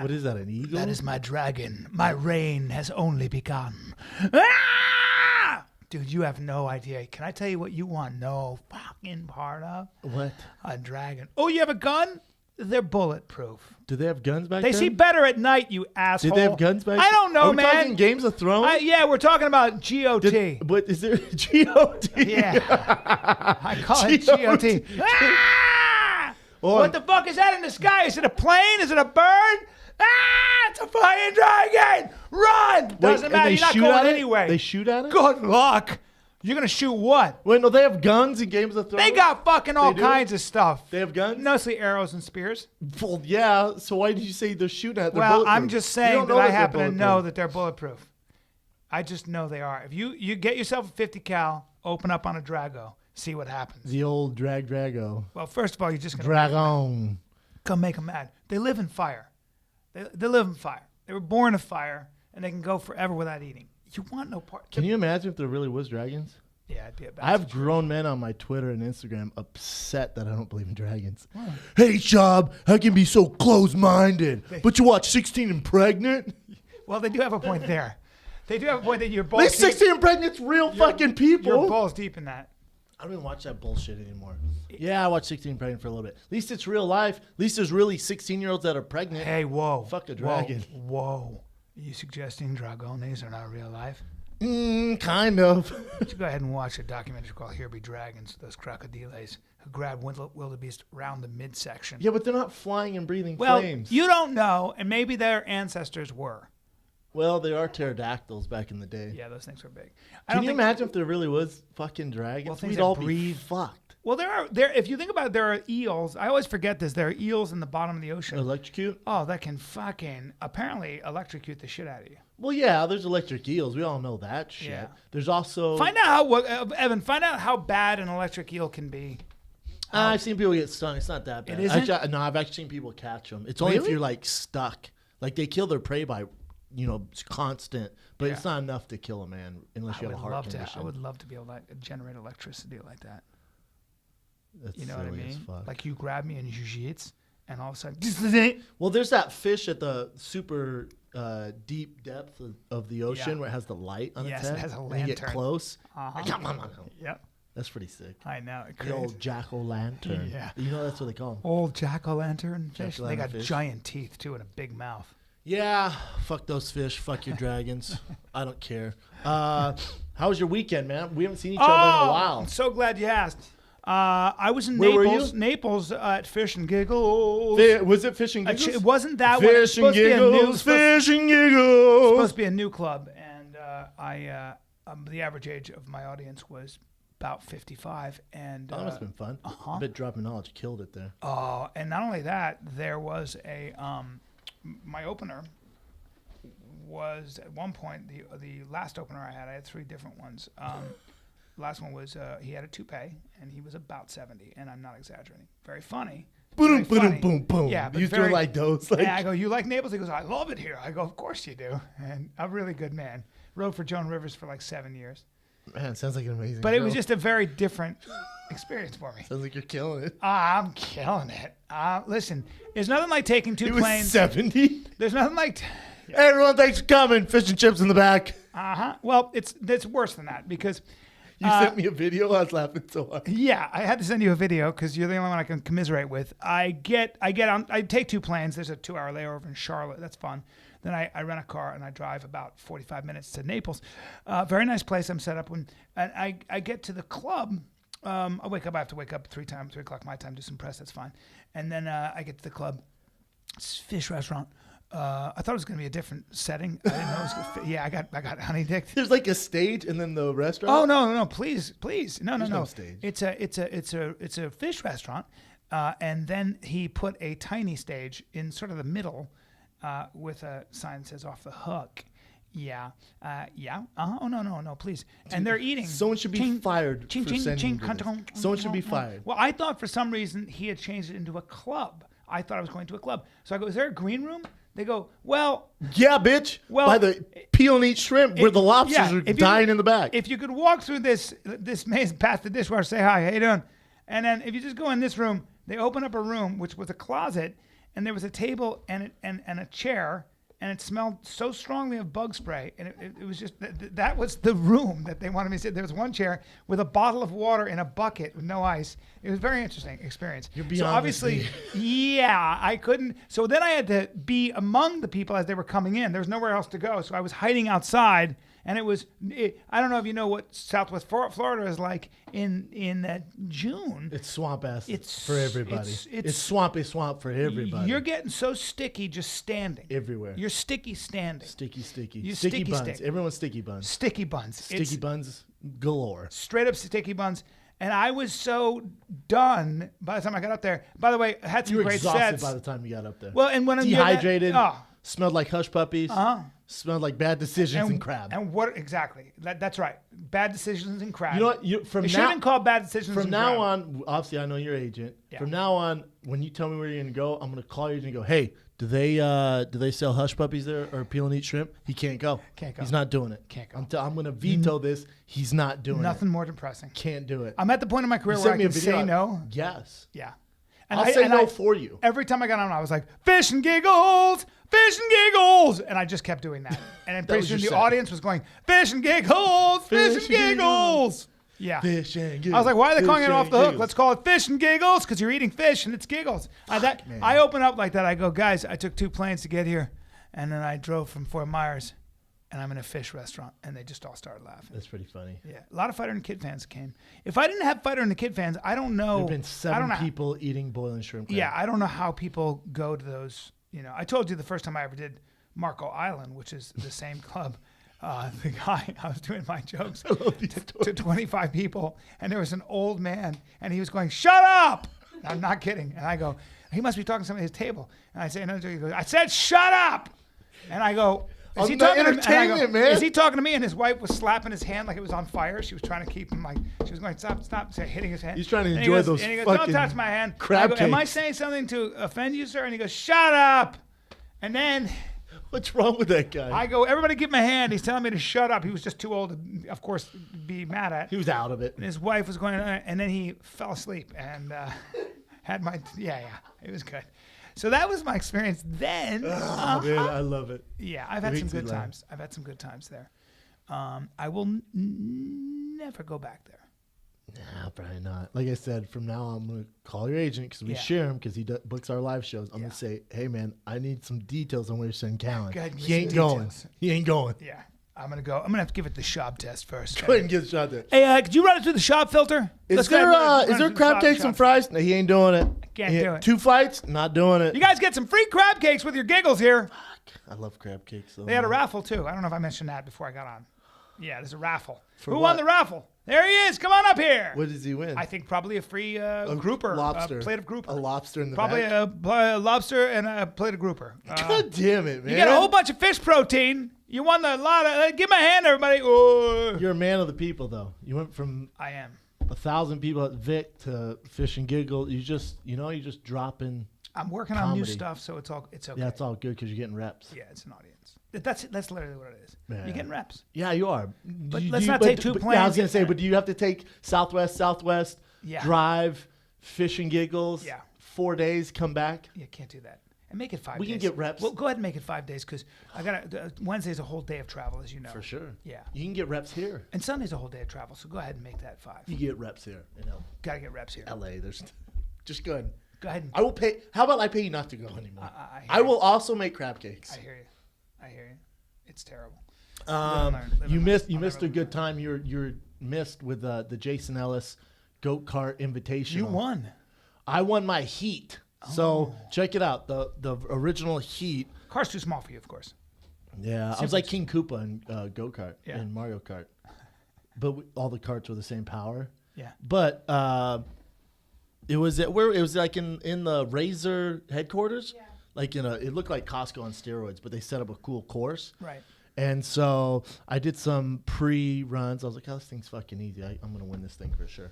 What is that, an eagle? That is my dragon. My reign has only begun. Ah! Dude, you have no idea. Can I tell you what you want no fucking part of? What? A dragon. Oh, you have a gun? They're bulletproof. Do they have guns back They then? see better at night, you asshole. Did they have guns back then? I don't know, Are we man. talking Games of Thrones? Yeah, we're talking about GOT. But is there GOT? Yeah. I call it GOT. Ah! What the fuck is that in the sky? Is it a plane? Is it a bird? Ah! It's a fucking dragon! Run! Doesn't matter. You're not going anyway. They shoot at it? Good luck. You're going to shoot what? Wait, no, they have guns in Games of Thrones? They got fucking all do? kinds of stuff. They have guns? Mostly arrows and spears. Well, yeah. So why did you say they're shooting at it? They're Well, bulletproof. I'm just You saying don't that know I they're happen to know bulletproof. that they're bulletproof. I just know they are. If you get yourself a 50 cal, open up on a Drago, see what happens. The old Drago. Well, first of all, you're just going to Dragon. come make them mad. They live in fire. They live in fire. They were born in fire, and they can go forever without eating. You want no part. Can you imagine if there really was dragons? Yeah, it'd be a bad I have situation. grown men on my Twitter and Instagram upset that I don't believe in dragons. Hey, Shab, how can you be so close-minded? But you watch 16 and Pregnant? Well, they do have a point there. They do have a point that you're At balls least 16 and Pregnant's real fucking people. You're balls deep in that. I don't even watch that bullshit anymore. Yeah, I watch 16 and Pregnant for a little bit. At least it's real life. At least there's really 16-year-olds that are pregnant. Hey, whoa. Fuck a dragon. Whoa. Are you suggesting dragones are not real life? Kind of. Why don't you go ahead and watch a documentary called Here Be Dragons, those crocodiles who grab wildebeest around the midsection. Yeah, but they're not flying and breathing Well, flames. you don't know, and maybe their ancestors were. Well, there are pterodactyls back in the day. Yeah, those things were big. Can you imagine if there really was fucking dragons? Well, things We'd that all breathe. be fucked. Well, there. If you think about it, there are eels. I always forget this. There are eels in the bottom of the ocean. Electrocute? Oh, that can fucking apparently electrocute the shit out of you. Well, yeah, there's electric eels. We all know that shit. Yeah. There's also... Find out Evan. Find out how bad an electric eel can be. I've seen people get stung. It's not that bad. It isn't? Actually, no, I've actually seen people catch them. It's only if Really? you're like stuck. Like they kill their prey by, constant. But Yeah. it's not enough to kill a man unless you have a heart condition. I would love to be able to generate electricity like that. That's You know what I silly as mean? fuck. Like you grab me in jiu-jitsu, and all of a sudden, Well, there's that fish at the super deep depth of the ocean Yeah. where it has the light on Yes, its head. it has a and you get lantern. close. uh-huh. Yep, That's pretty sick. I know. The old jack-o'-lantern. Yeah. You know that's what they call them. Old jack-o'-lantern fish. They got Jack-o'-lantern fish. giant teeth too and a big mouth. Yeah, fuck those fish. Fuck your dragons. I don't care. How was your weekend, man? We haven't seen each other in a while. I'm so glad you asked. I was in Where were Naples. you? Naples at Fish and Giggles. Was it Fish and Giggles? It wasn't that one. It's Fish and supposed to be a new- Giggles. Fish and Giggles. supposed to be a new club, and the average age of my audience was about 55, and Oh, that must have been fun. Uh-huh. I bet Dropping Knowledge killed it there. and not only that, there was a my opener was at one point the last opener I had 3 different ones. Last one was he had a toupee and he was about 70, and I'm not exaggerating. Very funny. Boom, Very boom, funny. boom, boom. Yeah, but You doing like those? Like, And I go, you like Naples? He goes, I love it here. I go, of course you do. And a really good man. Wrote for Joan Rivers for like 7 years. man, sounds like an amazing But it was show. just a very different experience for me. Sounds like you're killing it. I'm killing it. Listen, there's nothing like taking 2 He was planes. 70. There's nothing like... Hey, everyone, thanks for coming. Fish and chips in the back. Well, it's worse than that because... You sent me a video. I was laughing so hard. Yeah, I had to send you a video because you're the only one I can commiserate with. I take 2 planes. There's a 2-hour layover in Charlotte. That's fun. Then I rent a car and I drive about 45 minutes to Naples. Very nice place I'm set up. And I get to the club. I have to wake up 3 o'clock my time, do some press. That's fine. And then I get to the club. It's a fish restaurant. I thought it was going to be a different setting. I didn't know it was going to. Yeah, I got honey dicked. There's like a stage and then the restaurant. Oh no! Please, no. There's no stage. It's a fish restaurant, and then he put a tiny stage in sort of the middle, with a sign that says "Off the Hook." Yeah. Oh no, please. And they're eating. Someone should be fired for sending you this. Someone should be fired. Well, I thought for some reason he had changed it into a club. I thought I was going to a club. So I go, "Is there a green room?" They go, "Well, Yeah, bitch. Well, by the peel and eat shrimp where the lobsters yeah, are if you dying could- in the back. If you could walk through this maze past the dishwasher, say hi, how you doing? And then if you just go in this room, they open up a room which was a closet, and there was a table and a chair, and it smelled so strongly of bug spray, and it was just that was the room that they wanted me to sit. There was one chair with a bottle of water in a bucket with no ice. It was a very interesting experience. You're beyond so obviously, yeah, I couldn't. So then I had to be among the people as they were coming in. There was nowhere else to go, so I was hiding outside. And I don't know if you know what Southwest Florida is like in June. It's swamp ass for everybody. It's swampy swamp for everybody. You're getting so sticky just standing. Everywhere. You're sticky standing. Sticky. You're sticky buns. stick. Everyone's sticky buns. Sticky buns. Sticky buns galore. Straight up sticky buns. And I was so done by the time I got up there. By the way, I had some You were great exhausted sets. by the time you got up there. Well, and when dehydrated, I'm smelled like hush puppies. Smelled like bad decisions and crab. And what exactly? That's right. Bad decisions and crab. You know what? It shouldn't have been called bad decisions. From and now crab. on, obviously I know your agent. Yeah. From now on, when you tell me where you're gonna go, I'm gonna call your agent and go, hey, do they sell hush puppies there or peel and eat shrimp? He can't go. Can't go. He's not doing it. Can't go. I'm gonna veto this. He's not doing it. Nothing more depressing. Can't do it. I'm at the point in my career You where sent I me a can video. say no. Yes. Yeah. I'll say no for you. Every time I got on, I was like, fish and giggles, fish and giggles. And I just kept doing that. And then pretty soon the audience was going, fish and giggles, fish and giggles. Yeah. Fish and giggles. I was like, why are they calling it fish off and the hook? giggles. Let's call it fish and giggles because you're eating fish and it's giggles. I open up like that. I go, guys, I took 2 planes to get here. And then I drove from Fort Myers and I'm in a fish restaurant. And they just all started laughing. That's pretty funny. Yeah. A lot of Fighter and the Kid fans came. If I didn't have Fighter and the Kid fans, I don't know. There have been 7 people eating boiling shrimp crab. Yeah, I don't know how people go to those. You know, I told you the first time I ever did Marco Island, which is the same club. The guy, I was doing my jokes to 25 people, and there was an old man, and he was going, "Shut up!" I'm not kidding. And I go, he must be talking to somebody at his table. And I say another joke. He goes, I said, "Shut up!" And I go, Is he talking to me? Entertainment, man. Is he talking to me? And his wife was slapping his hand like it was on fire. She was trying to keep him like, she was going, stop, hitting his hand. He's trying to And he enjoy goes, those and he goes, fucking don't touch my hand. crab I go, am I cakes. saying something to offend you, sir? And he goes, shut up. And then What's wrong with that guy? I go, everybody give him a hand. He's telling me to shut up. He was just too old to, of course, be mad at. He was out of it. And his wife was going, and then he fell asleep and had my, yeah, it was good. So that was my experience then. Oh, man, I love it. Yeah, I've had It some makes me good laugh. times. I've had some good times there. I will never go back there. Nah, probably not. Like I said, from now on, I'm going to call your agent because we Yeah. share him because he books our live shows. I'm Yeah. going to say, hey, man, I need some details on where you're sending Callan. Go ahead and He give ain't some going. details. He ain't going. Yeah, I'm gonna go. I'm gonna have to give it the Schaub test first. Go ahead and get a shot there. Hey, could you run it through the Schaub filter? Is Let's go ahead there, and run it is there through the crab Schaub- cakes and fries? No, he ain't doing it. Can't do it. 2 flights? Not doing it. You guys get some free crab cakes with your giggles here. I love crab cakes. So They had a much. raffle too. I don't know if I mentioned that before I got on. Yeah, there's a raffle. For Who what? won the raffle? There he is. Come on up here. What does he win? I think probably a free grouper, Lobster. a plate of grouper. A lobster in the Probably back. a lobster and a plate of grouper. God damn it, man. You get a whole bunch of fish protein. You won a lot of. Give him a hand, everybody. Oh. You're a man of the people, though. You went from I am. 1,000 people at Vic to Fish and Giggle. You just dropping. I'm working on new Comedy. stuff, so it's okay. Yeah, it's all good because you're getting reps. Yeah, it's an audience. That's literally what it is. Yeah. You're getting reps. Yeah, you are. But let's not take 2 Yeah, I planes. was gonna say, but do you have to take Southwest, Yeah. drive, Fish and Giggles? Yeah. 4 days, come back. Yeah, can't do that. And make it 5 days. We can get reps. Well, go ahead and make it 5 days because I got Wednesday's a whole day of travel, as you know. For sure. Yeah. You can get reps here. And Sunday's a whole day of travel, so go ahead and make that 5. You get reps here. Got to get reps here. LA. There's just go ahead. Go ahead. And, I will pay. How about I pay you not to go anymore? I hear I will also make crab cakes. I hear you. It's terrible. You missed a good time. You're missed with the Jason Ellis Goat Kart Invitational. You won. I won my heat. So check it out. The original heat. Car's too small for you, of course. Yeah, I was like King Koopa in Go Kart Yeah. in Mario Kart, but all the carts were the same power. Yeah. But it was at where it was like in the Razor headquarters. Yeah. Like it looked like Costco on steroids, but they set up a cool course. Right. And so I did some pre-runs. I was like, oh, this thing's fucking easy. I'm going to win this thing for sure.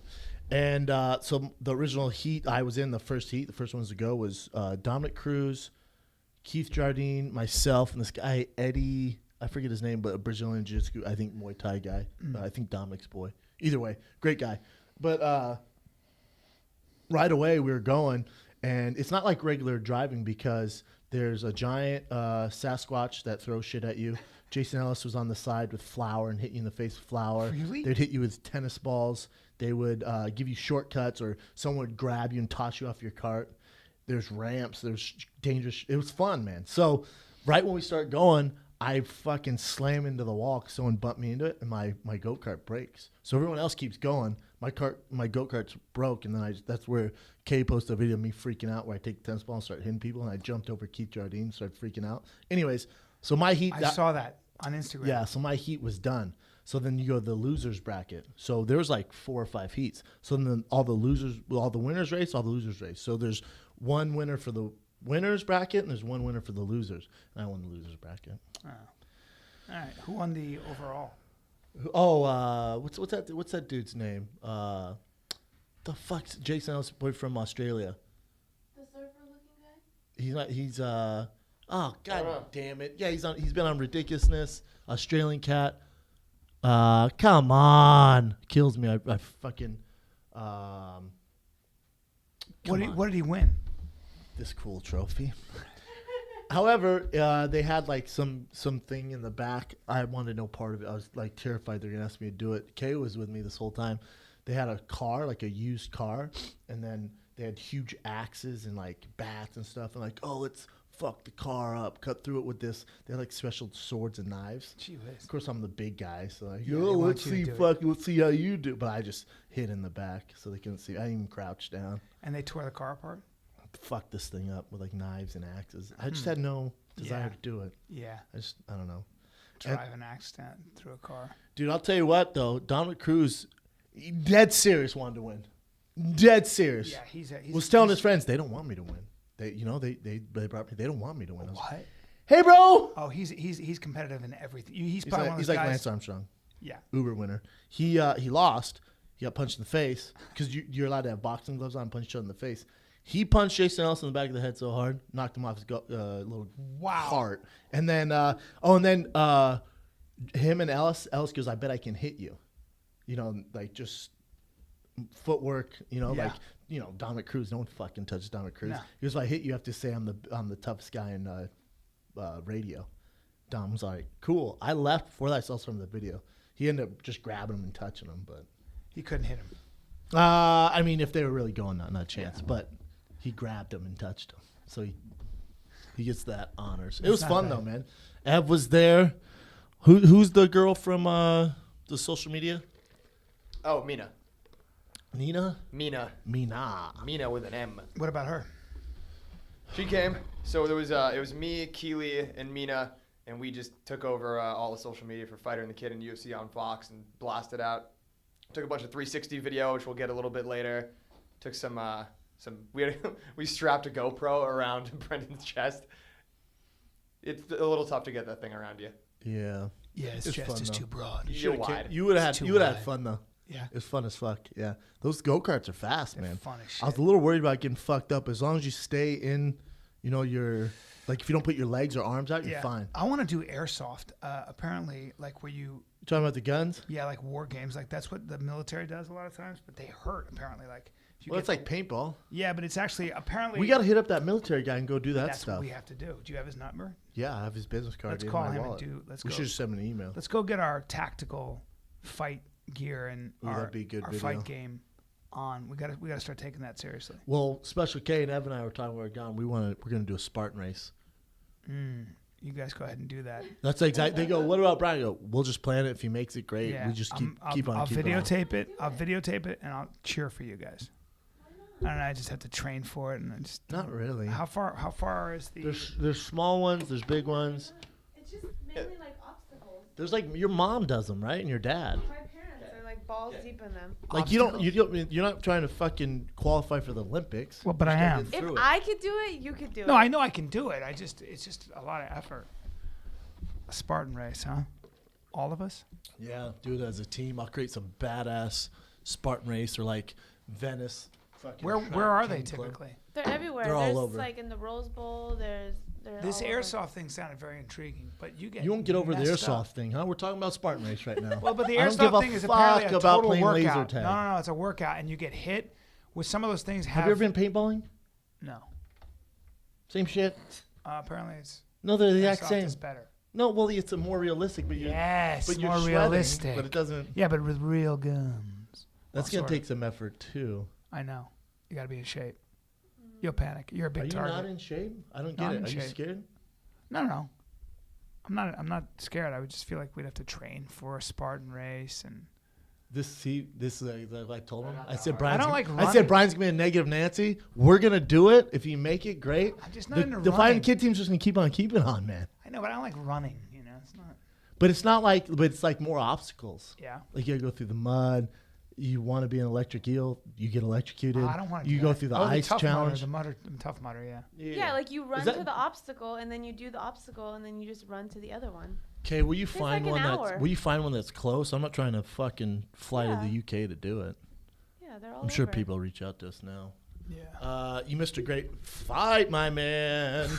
And so the original heat, I was in the first heat. The first ones to go was Dominic Cruz, Keith Jardine, myself, and this guy, Eddie, I forget his name, but a Brazilian Jiu-Jitsu, I think Muay Thai guy. I think Dominic's boy. Either way, great guy. But right away we were going, And it's not like regular driving because there's a giant Sasquatch that throws shit at you. Jason Ellis was on the side with flour and hit you in the face with flour. Really? They'd hit you with tennis balls. They would give you shortcuts, or someone would grab you and toss you off your cart. There's ramps. There's dangerous. It was fun, man. So right when we start going, I fucking slam into the wall because someone bumped me into it, and my go-kart breaks. So everyone else keeps going. My go-kart's broke, and then that's where Kay posted a video of me freaking out where I take the tennis ball and start hitting people, and I jumped over Keith Jardine and started freaking out. Anyways, so my heat... I saw that on Instagram. Yeah, so my heat was done. So then you go to the losers bracket. So there was like 4 or 5 heats. So then all the winners race, all the losers race. So there's one winner for the winners bracket, and there's one winner for the losers. And I won the losers bracket. Oh. All right. Who won the overall? Oh, what's that dude's name? The fuck's Jason Ellis' boy from Australia? The surfer-looking guy? He's oh god damn it. Yeah, he's been on Ridiculousness, Australian cat. Come on. Kills me. I fucking What did he win? this cool trophy. However, they had like some thing in the back. I wanted no part of it. I was like terrified they're gonna ask me to do it. Kay was with me this whole time. They had a car, like a used car, and then they had huge axes and like bats and stuff. And like, oh, let's fuck the car up, cut through it with this. They had like special swords and knives. Gee whiz. Of course, I'm the big guy, so like, Yeah, yo, they want let's you to see, do it. let's see how you do. But I just hid in the back so they couldn't see. I didn't even crouch down. And they tore the car apart? Fuck this thing up with like knives and axes. I just had no desire Yeah. to do it. Yeah. I don't know. Drive an accident through a car. Dude, I'll tell you what though, Dominic Cruz, dead serious wanted to win. Dead serious. Yeah, he's Was telling his friends they don't want me to win. They brought me. They don't want me to win. I was, What? hey, bro. Oh, he's competitive in everything. He's He's probably like, one of he's those like guys. Lance Armstrong, Yeah. Uber winner. He lost. He got punched in the face because you're allowed to have boxing gloves on and punch each other in the face. He punched Jason Ellis in the back of the head so hard, knocked him off his little heart. And then, him and Ellis goes, I bet I can hit you. You know, like just footwork, Yeah. like, Dominic Cruz. No one fucking touches Dominic Cruz. No. He goes, if I hit you, you have to say I'm the toughest guy in radio. Dom was like, cool. I left before that. I saw some of the video. He ended up just grabbing him and touching him, but He couldn't hit him. I mean, if they were really going, not a chance. But he grabbed him and touched him, so he gets that honors. It was not fun bad. though, man. Ev was there. Who's the girl from the social media? Oh, Mina. Nina? Mina. Mina. With an M. What about her? She came. So there was it was me, Keely, and Mina, and we just took over all the social media for Fighter and the Kid and UFC on Fox and blasted out. Took a bunch of 360 video, which we'll get a little bit later. Took some we strapped a GoPro around Brendan's chest. It's a little tough to get that thing around you. Yeah. Yeah, his It's chest fun, is though. too broad. You're wide. You would have It's too had wide. fun though. Yeah. It was fun as fuck. Yeah. Those go-karts are fast, They're man. fun as I was shit. a little worried about getting fucked up. As long as you stay in, your like if you don't put your legs or arms out, you're fine. I want to do airsoft. Apparently, like where you, You talking about the guns? like war games, like that's what the military does a lot of times, but they hurt apparently. Like, if you Well, get it's like paintball. yeah, but it's actually apparently We got to hit up that military guy and go do that that's stuff. what we have to do. Do you have his number? Yeah, I have his business card. Let's in call my him wallet. and let's We go. should just send him an email. Let's go get our tactical fight gear and Ooh, that'd be a good our video. fight game on. We gotta start taking that seriously. Well, Special K and Ev and I were talking when we were gone. We're gonna do a Spartan race. You guys go ahead and do that. That's exactly. They go, what about Bryan? I go, we'll just plan it. If he makes it, great. Yeah, We just I'll keep on. videotape it. I'll videotape it and I'll cheer for you guys. I don't know. I just have to train for it and I just Not really. How far is the? There's small ones. There's big ones. It's just mainly like obstacles. There's like your mom does them, right? And your dad. My parents are like balls deep in them. Like you're not trying to fucking qualify for the Olympics. Well, but I You just gotta am. get If through it. I could do it, you could do it. No, I know I can do it. It's just a lot of effort. A Spartan race, huh? All of us? Yeah, do it as a team. I'll create some badass Spartan race or like Venice. Fucking Where track are they team club. typically? They're everywhere. They're all There's over. like in the Rose Bowl. They're This all over. airsoft thing sounded very intriguing, but you get You won't get over the messed airsoft up. thing, huh? We're talking about Spartan race right now. Well, but the I don't give airsoft a thing is apparently fuck a about total playing laser workout. tag. No, it's a workout, and you get hit with some of those things. Have you ever been paintballing? No. Same shit. Apparently it's No, they're the exact airsoft same. is better. No, well, it's a more realistic, but Yes, but you're more shredding, realistic. But it doesn't. Yeah, but with real guns. That's Well, gonna sort take some effort too. I know. You got to be in shape. You'll panic. You're a Are big you target. not in shape? I don't Not get in it. Are you shape. scared? No. I'm not scared. I would just feel like we'd have to train for a Spartan race and This is like I told him. I said I Brian's. don't like I said running. Brian's gonna be a negative Nancy. We're gonna do it. If you make it, great. I'm just not into The running. Fighting Kid team's just gonna keep on keeping on, man. I know, but I don't like running, It's not. But it's not like. But it's like more obstacles. Yeah. Like you gotta go through the mud. You want to be an electric eel, you get electrocuted. I don't want to. You go through the ice challenge. The tough mudder, yeah. Yeah, like you run that- to the obstacle and then you do the obstacle and then you just run to the other one. Okay, will you It's find like one an that's? hour. Will you find one that's close? I'm not trying to fucking fly to Yeah. the UK to do it. Yeah, they're all I'm sure over. people reach out to us now. Yeah. You missed a great fight, my man.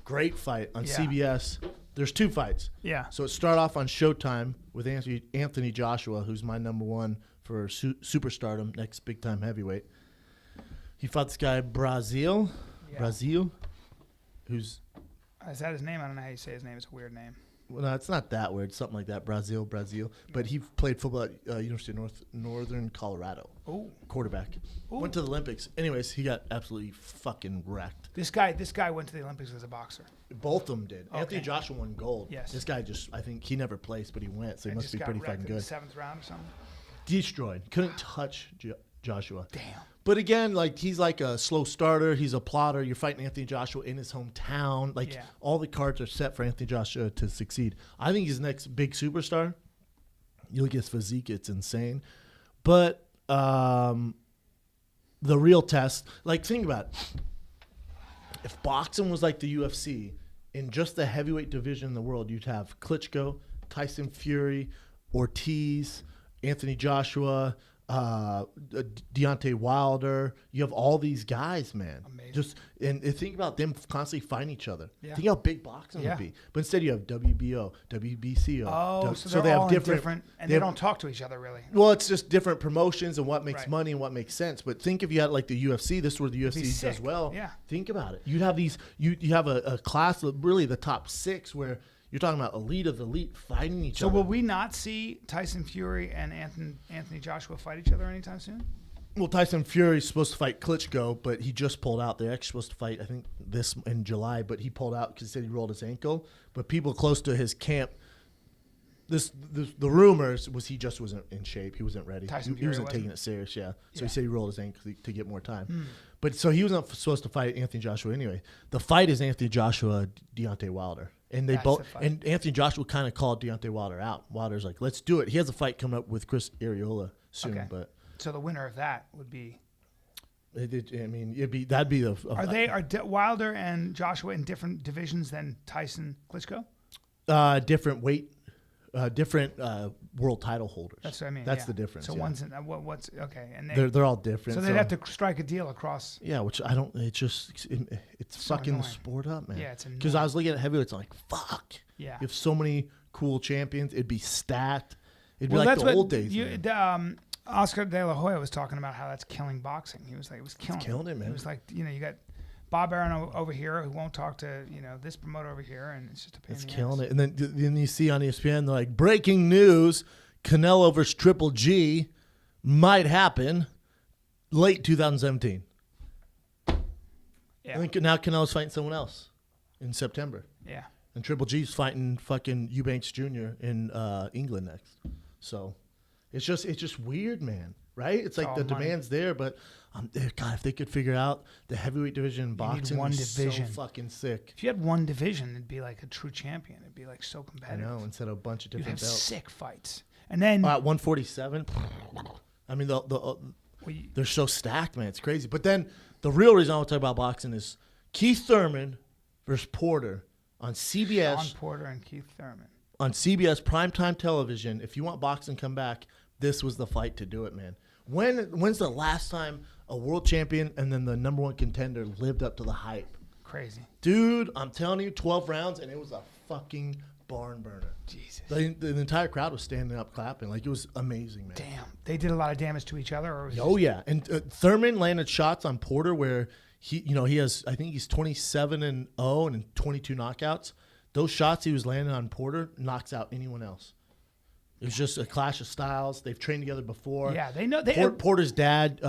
Great fight on Yeah. CBS. There's 2 fights. Yeah. So it started off on Showtime with Anthony Joshua, who's my number 1 for superstardom, next big time heavyweight. He fought this guy Brazil, who's Is that his name? I don't know how you say his name. It's a weird name. well, no, it's not that weird, something like that, Brazil. But he played football at University of Northern Colorado, Oh. quarterback. Ooh. Went to the Olympics. Anyways, he got absolutely fucking wrecked. This guy went to the Olympics as a boxer. Both of them did. Okay. Anthony Joshua won gold. Yes. This guy I think he never placed, but he went, so he And must just be got pretty wrecked fucking in the good. 7th round or something. Destroyed. Couldn't touch Joshua. Damn. But again, like he's like a slow starter. He's a plotter. You're fighting Anthony Joshua in his hometown. Like Yeah. all the cards are set for Anthony Joshua to succeed. I think he's the next big superstar. You look at his physique, it's insane. But the real test, like think about it. If boxing was like the UFC, in just the heavyweight division in the world, you'd have Klitschko, Tyson Fury, Ortiz, Anthony Joshua, Deontay Wilder. You have all these guys, man. Amazing. Just and think about them constantly fighting each other. Yeah. Think how big boxing Yeah. would be. But instead, you have WBO, WBCO. Oh, so they're all in different, and they they have- don't talk to each other really. Well, it's just different promotions and what makes Right. money and what makes sense. But think if you had like the UFC, this is where the UFC does sick. well. Yeah. Think about it. You'd have these. You have a class of really the top 6 where you're talking about elite of the elite fighting each So other. will we not see Tyson Fury and Anthony Joshua fight each other anytime soon? Well, Tyson Fury's supposed to fight Klitschko, but he just pulled out. They're actually supposed to fight, I think, this in July, but he pulled out because he said he rolled his ankle. But people close to his camp, the rumors was he just wasn't in shape. He wasn't ready. Tyson He Fury wasn't wasn't? taking it serious, yeah. So Yeah. he said he rolled his ankle to get more time. But so he wasn't supposed to fight Anthony Joshua anyway. The fight is Anthony Joshua, Deontay Wilder. And they That's both the fight. and Anthony Joshua kind of called Deontay Wilder out. Wilder's like, let's do it. He has a fight coming up with Chris Arreola soon, Okay. but So the winner of that would be. that'd be Are Wilder and Joshua in different divisions than Tyson Klitschko? different weight, different world title holders. That's what I mean. That's yeah. the difference. So yeah. one's in what's okay, and they're all different. so they'd have to strike a deal across. Yeah, which I don't. It's So fucking annoying. sport up, man. Yeah, it's because I annoying. was looking at heavyweights, I'm like, fuck. Yeah. You have so many cool champions. It'd be stacked. It'd be Well, like that's the what old days. you, man. Oscar De La Hoya was talking about how that's killing boxing. He was like, it was killing it, man. It was like, you got Bob Arum over here who won't talk to, this promoter over here, and it's just a pain It's in the killing ass. it. And then you see on ESPN, they're like, breaking news: Canelo versus Triple G might happen late 2017. Yeah. I think now Canelo's fighting someone else in September. Yeah. And Triple G's fighting fucking Eubanks Jr. in England next. So it's just weird, man. Right? It's like all the money. demand's there, but God, if they could figure out the heavyweight division in need boxing, one is division. so fucking sick. If you had one division, it'd be like a true champion. It'd be like so I competitive. know, instead of a bunch of You'd different have belts. sick fights. And then At 147, I mean, they're so stacked, man. It's crazy. But then the real reason I want to talk about boxing is Keith Thurman versus Porter on CBS. Sean Porter and Keith Thurman. On CBS primetime television. If you want boxing to come back, this was the fight to do it, man. When's the last time a world champion and then the number one contender lived up to the hype? Crazy. Dude, I'm telling you, 12 rounds, and it was a fucking barn burner. Jesus. The entire crowd was standing up clapping. Like, it was amazing, man. Damn. They did a lot of damage to each other? Or was it Oh, just- yeah. And Thurman landed shots on Porter where he has, I think he's 27-0 and 22 knockouts. Those shots he was landing on Porter knocks out anyone else. It was just a clash of styles. They've trained together before. Yeah, they know. Porter's dad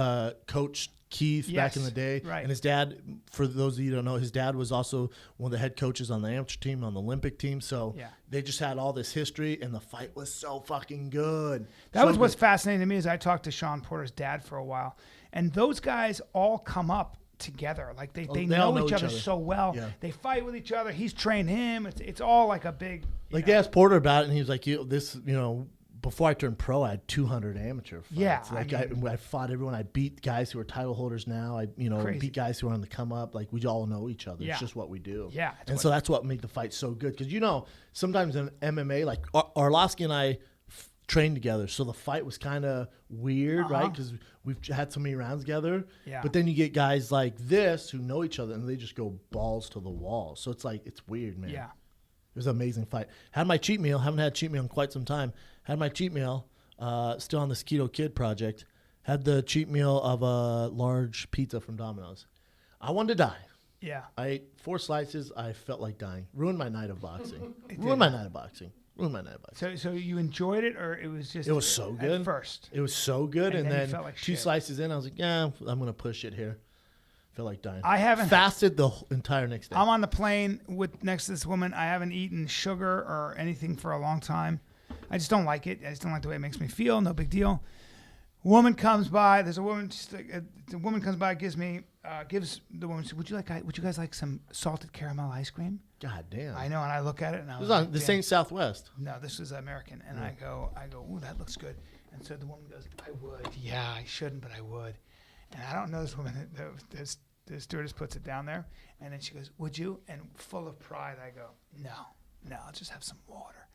coached Keith back in the day. Right. And his dad, for those of you who don't know, his dad was also one of the head coaches on the amateur team, on the Olympic team. So they just had all this history, and the fight was so fucking good. That was what's fascinating to me is I talked to Sean Porter's dad for a while, and those guys all come up together. Like they know each other so well. Yeah. They fight with each other. He's trained him. It's all like a big. Like they asked Porter about it, and he was like, before I turned pro, I had 200 amateur fights. Yeah, Like I fought everyone. I beat guys who are title holders now. I beat guys who are on the come up. Like we all know each other. Yeah. It's just what we do. Yeah. So that's what made the fight so good. Because sometimes in MMA, like Arlovsky and I trained together, so the fight was kind of weird, right? Because we've had so many rounds together. Yeah. But then you get guys like this who know each other, and they just go balls to the wall. So it's like it's weird, man. Yeah. It was an amazing fight. Had my cheat meal. Haven't had a cheat meal in quite some time. Had my cheat meal. Still on this Keto Kid project. Had the cheat meal of a large pizza from Domino's. I wanted to die. Yeah. I ate 4 slices. I felt like dying. Ruined my night of boxing. So you enjoyed it, or it was just? It was so good. At first. It was so good, and then you then felt like 2 shit. slices in, I was like, yeah, I'm gonna push it here. Felt like dying. I haven't fasted the entire next day. I'm on the plane next to this woman. I haven't eaten sugar or anything for a long time. I just don't like it. I just don't like the way it makes me feel. No big deal. Woman comes by. There's a woman. The woman comes by. Gives the woman. Would you guys like some salted caramel ice cream? God damn. I know. And I look at it and I It was was like, on the damn. same Southwest. No, this is American. And I go, ooh, that looks good. And so the woman goes, I would. Yeah, I shouldn't, but I would. And I don't know this woman. The stewardess puts it down there, and then she goes, would you? And full of pride, I go, no, I'll just have some water.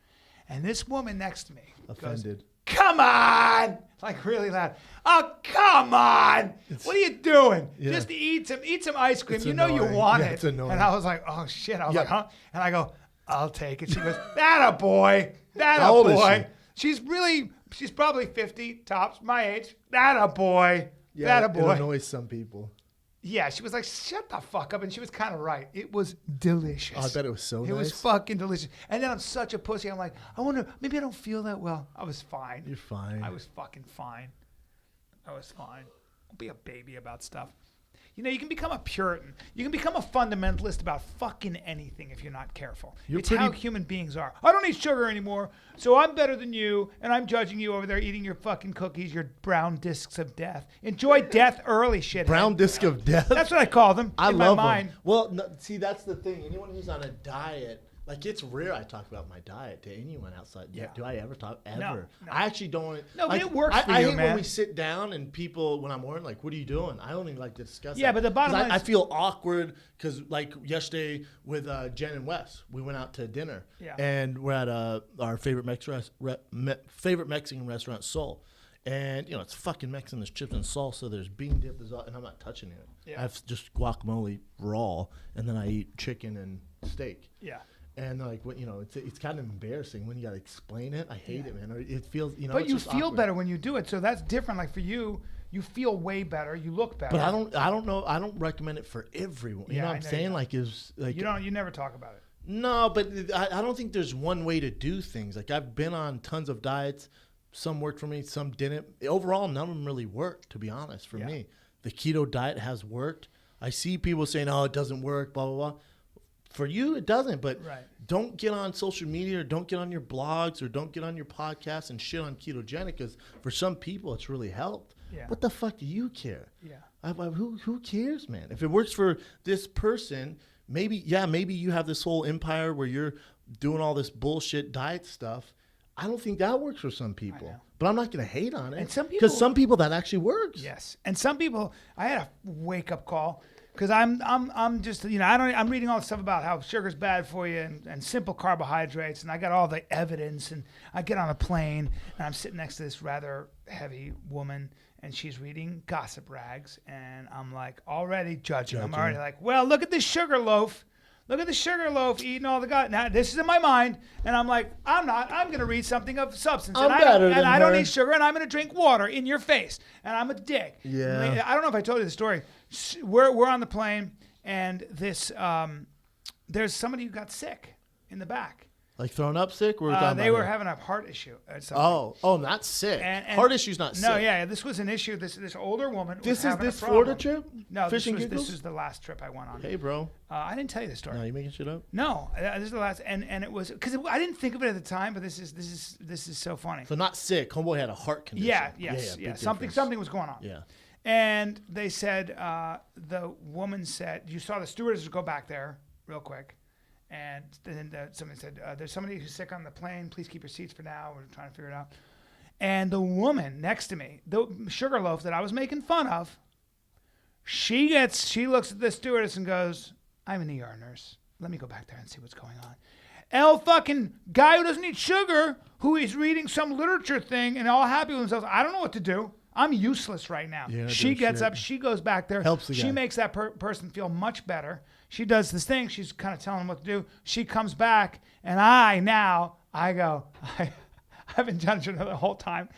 And this woman next to me Offended. goes, come on! Like really loud. Oh, come on! What are you doing? Yeah. Just eat some ice cream. It's You know you annoying. want Yeah, it. it's annoying. And I was like, oh shit. I was Yeah. like, huh? And I go, I'll take it. She goes, that a boy. That How a old is boy. She's probably 50 tops, my age. That a boy. Yeah, that a boy. it annoys some people. Yeah, she was like, shut the fuck up. And she was kind of right. It was delicious. Oh, I bet it was so nice. It was fucking delicious. And then I'm such a pussy. I'm like, I wonder, maybe I don't feel that well. I was fine. You're fine. I was fucking fine. I was fine. Don't be a baby about stuff. You can become a Puritan. You can become a fundamentalist about fucking anything if you're not careful. It's how human beings are. I don't eat sugar anymore, so I'm better than you, and I'm judging you over there eating your fucking cookies, your brown discs of death. Enjoy death early, shit. Brown disc of death. That's what I call them I in love my mind. them. Well, no, see, that's the thing. Anyone who's on a diet, like it's rare I talk about my diet to anyone outside. Yeah. Do I ever talk? Ever? No. I actually don't. No, but like, it works for I you, hate man. when we sit down and people, when I'm working, like, what are you doing? I don't even like to discuss Yeah, that. but the bottom 'Cause line I is- feel awkward because, like, yesterday with Jen and Wes, we went out to dinner. Yeah. And we're at our favorite Mexican restaurant, Soul. And, it's fucking Mexican. There's chips and salsa. There's bean dip. And I'm not touching it. Yeah. I have just guacamole raw. And then I eat chicken and steak. Yeah. And like what it's kind of embarrassing when you gotta explain it. I hate it, man. It feels But it's you just feel awkward. better when you do it, so that's different. Like for you, you feel way better. You look better. But I don't know. I don't recommend it for everyone. You Yeah, know what I I'm know saying? you Like is like You never talk about it. no, but I don't think there's one way to do things. Like I've been on tons of diets. Some worked for me, some didn't. Overall, none of them really worked. To be honest, for me, the keto diet has worked. I see people saying, "Oh, it doesn't work," blah blah blah. For you, it doesn't, but don't get on social media or don't get on your blogs or don't get on your podcasts and shit on ketogenic because for some people, it's really helped. Yeah. What the fuck do you care? Yeah. Who cares, man? If it works for this person, maybe you have this whole empire where you're doing all this bullshit diet stuff. I don't think that works for some people, but I'm not going to hate on it. And some people- because some people that actually works. Yes, and some people, I had a wake up call because I'm just I'm reading all the stuff about how sugar's bad for you and simple carbohydrates, and I got all the evidence, and I get on a plane and I'm sitting next to this rather heavy woman, and she's reading gossip rags, and I'm like already judging. I'm already like, well, look at this sugar loaf. Look at the sugar loaf eating all the gut. Now this is in my mind, and I'm like, I'm not. I'm gonna read something of substance. I'm and better than I don't her. eat sugar, and I'm gonna drink water in your face, and I'm a dick. Yeah. I don't know if I told you the story. We're on the plane, and this there's somebody who got sick in the back. Like thrown up sick? Or They were having a heart issue. Or something. Oh, not sick. And Heart issue's not sick. No, yeah, this was an issue. This older woman. This was is having this a problem. Florida trip? No, Fishing this giggles? is the last trip I went on. Hey, bro. I didn't tell you the story. No, you making shit up? No, this is the last, and it was because I didn't think of it at the time, but this is so funny. So not sick. Homeboy had a heart condition. Yeah, big something difference. was going on. Yeah. And they said the woman said you saw the stewardess go back there real quick, and then somebody said there's somebody who's sick on the plane. Please keep your seats for now. We're trying to figure it out. And the woman next to me, the sugar loaf that I was making fun of, she looks at the stewardess and goes, I'm an ER nurse. Let me go back there and see what's going on. Fucking guy who doesn't eat sugar, who is reading some literature thing and all happy with himself. I don't know what to do. I'm useless right now. Yeah, she dude, gets shit. up. She goes back there. Helps the she guy. makes that person feel much better. She does this thing. She's kind of telling him what to do. She comes back, and I go, I've been judging her the whole time.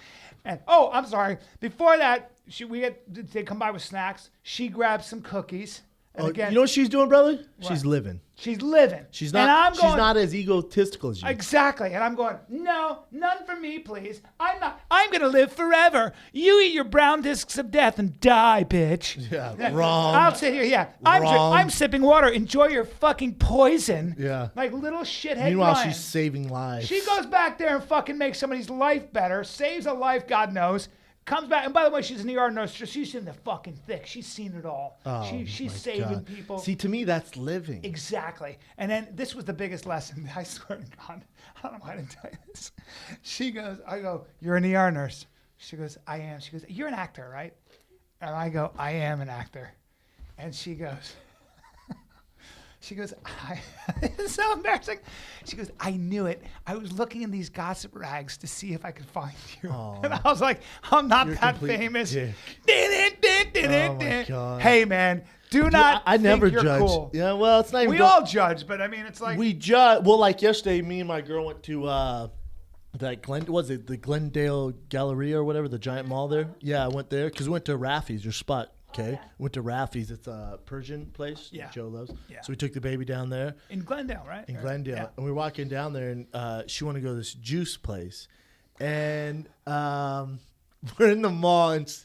And I'm sorry. Before that, they come by with snacks. She grabs some cookies. And again, you know what she's doing, brother? What? She's living. she's living. She's And not. I'm She's going, not as egotistical as you. Exactly. And I'm going, no, none for me, please. I'm going to live forever. You eat your brown discs of death and die, bitch. Yeah, wrong. I'll sit here, yeah. Wrong. I'm sipping water. Enjoy your fucking poison. Yeah. Like little shithead Meanwhile, Bryan. she's saving lives. She goes back there and fucking makes somebody's life better, saves a life, God knows. Comes back, and by the way, she's an ER nurse. So she's in the fucking thick. She's seen it all. Oh, She's my saving God. people. See, to me, that's living. Exactly. And then this was the biggest lesson. I swear to God, I don't know why I didn't tell you this. I go, you're an ER nurse. She goes, I am. She goes, you're an actor, right? And I go, I am an actor. And she goes, it's so embarrassing. She goes, I knew it. I was looking in these gossip rags to see if I could find you. Aw. And I was like, I'm not You're that complete famous. dick. Oh my God. Hey, man, do not I never think you're judge. cool. Yeah, well, it's not even. We all judge, but I mean, it's like We judge. Well, like yesterday, me and my girl went to the Glendale Galleria or whatever, the giant mall there. Yeah, I went there because we went to Raffy's, your spot. Okay, went to Raffy's. It's a Persian place. Yeah. Joe loves. Yeah. So we took the baby down there in Glendale, right? in Or- Glendale, yeah. and we were walking down there, and she wanted to go to this juice place, and we're in the mall, and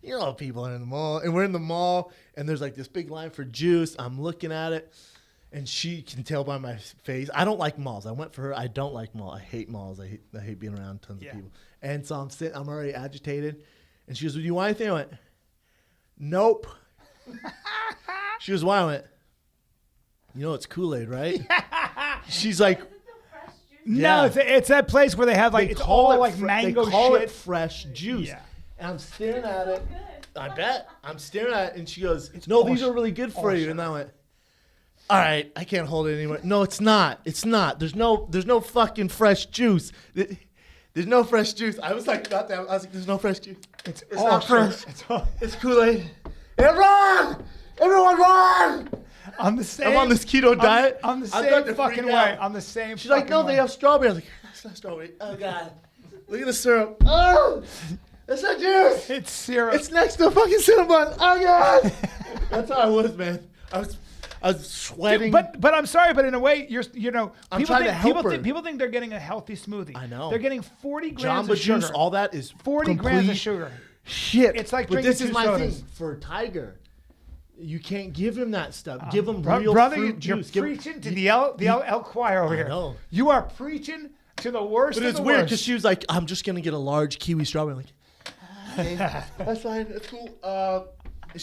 you know people are in the mall, and we're in the mall, and there's like this big line for juice. I'm looking at it, and she can tell by my face. I don't like malls. I went for her. I don't like malls. I hate malls. I hate being around tons Yeah. of people. And so I'm already agitated, and she goes, "Do you want anything?" I went, "Nope." She goes, "Why?" I went, "You know it's Kool-Aid, right?" She's like, No, Yeah. it's that place where they have like it's all like mango they call shit. it fresh juice. Yeah. And I'm staring at it. I bet. I'm staring at it, and she goes, all "No, these sugar. are really good for All you." sugar. And I went, "All right, I can't hold it anymore." No, it's not. It's not. There's no fucking fresh juice. There's no fresh juice. I was like, got that. I was like, "There's no fresh juice. It's all not sugar. fresh. It's Kool-Aid." Everyone, run! On the same. I'm on this keto diet. On the I'm same starting to fucking freak way. out. On the same. She's like, fucking "No, way. they have strawberry." I was like, "That's not strawberry." Oh God, look at the syrup. Oh, it's not juice. It's syrup. It's next to fucking Cinnabon. Oh God. That's how I was, man. I was sweating. But I'm sorry, but in a way, I'm trying to help her. People think they're getting a healthy smoothie. I know. They're getting 40 grams of Jamba sugar. juice, all that is 40 grams of complete sugar. shit. It's like but drinking this is two my sodas. thing for Tiger. You can't give him that stuff. Give him real Brother, fruit you're juice. Give him- preaching to the El choir over I here. know. You are preaching to the worst But of it's the weird worst. because she was like, "I'm just gonna get a large kiwi strawberry." I'm like, okay, that's fine. That's cool.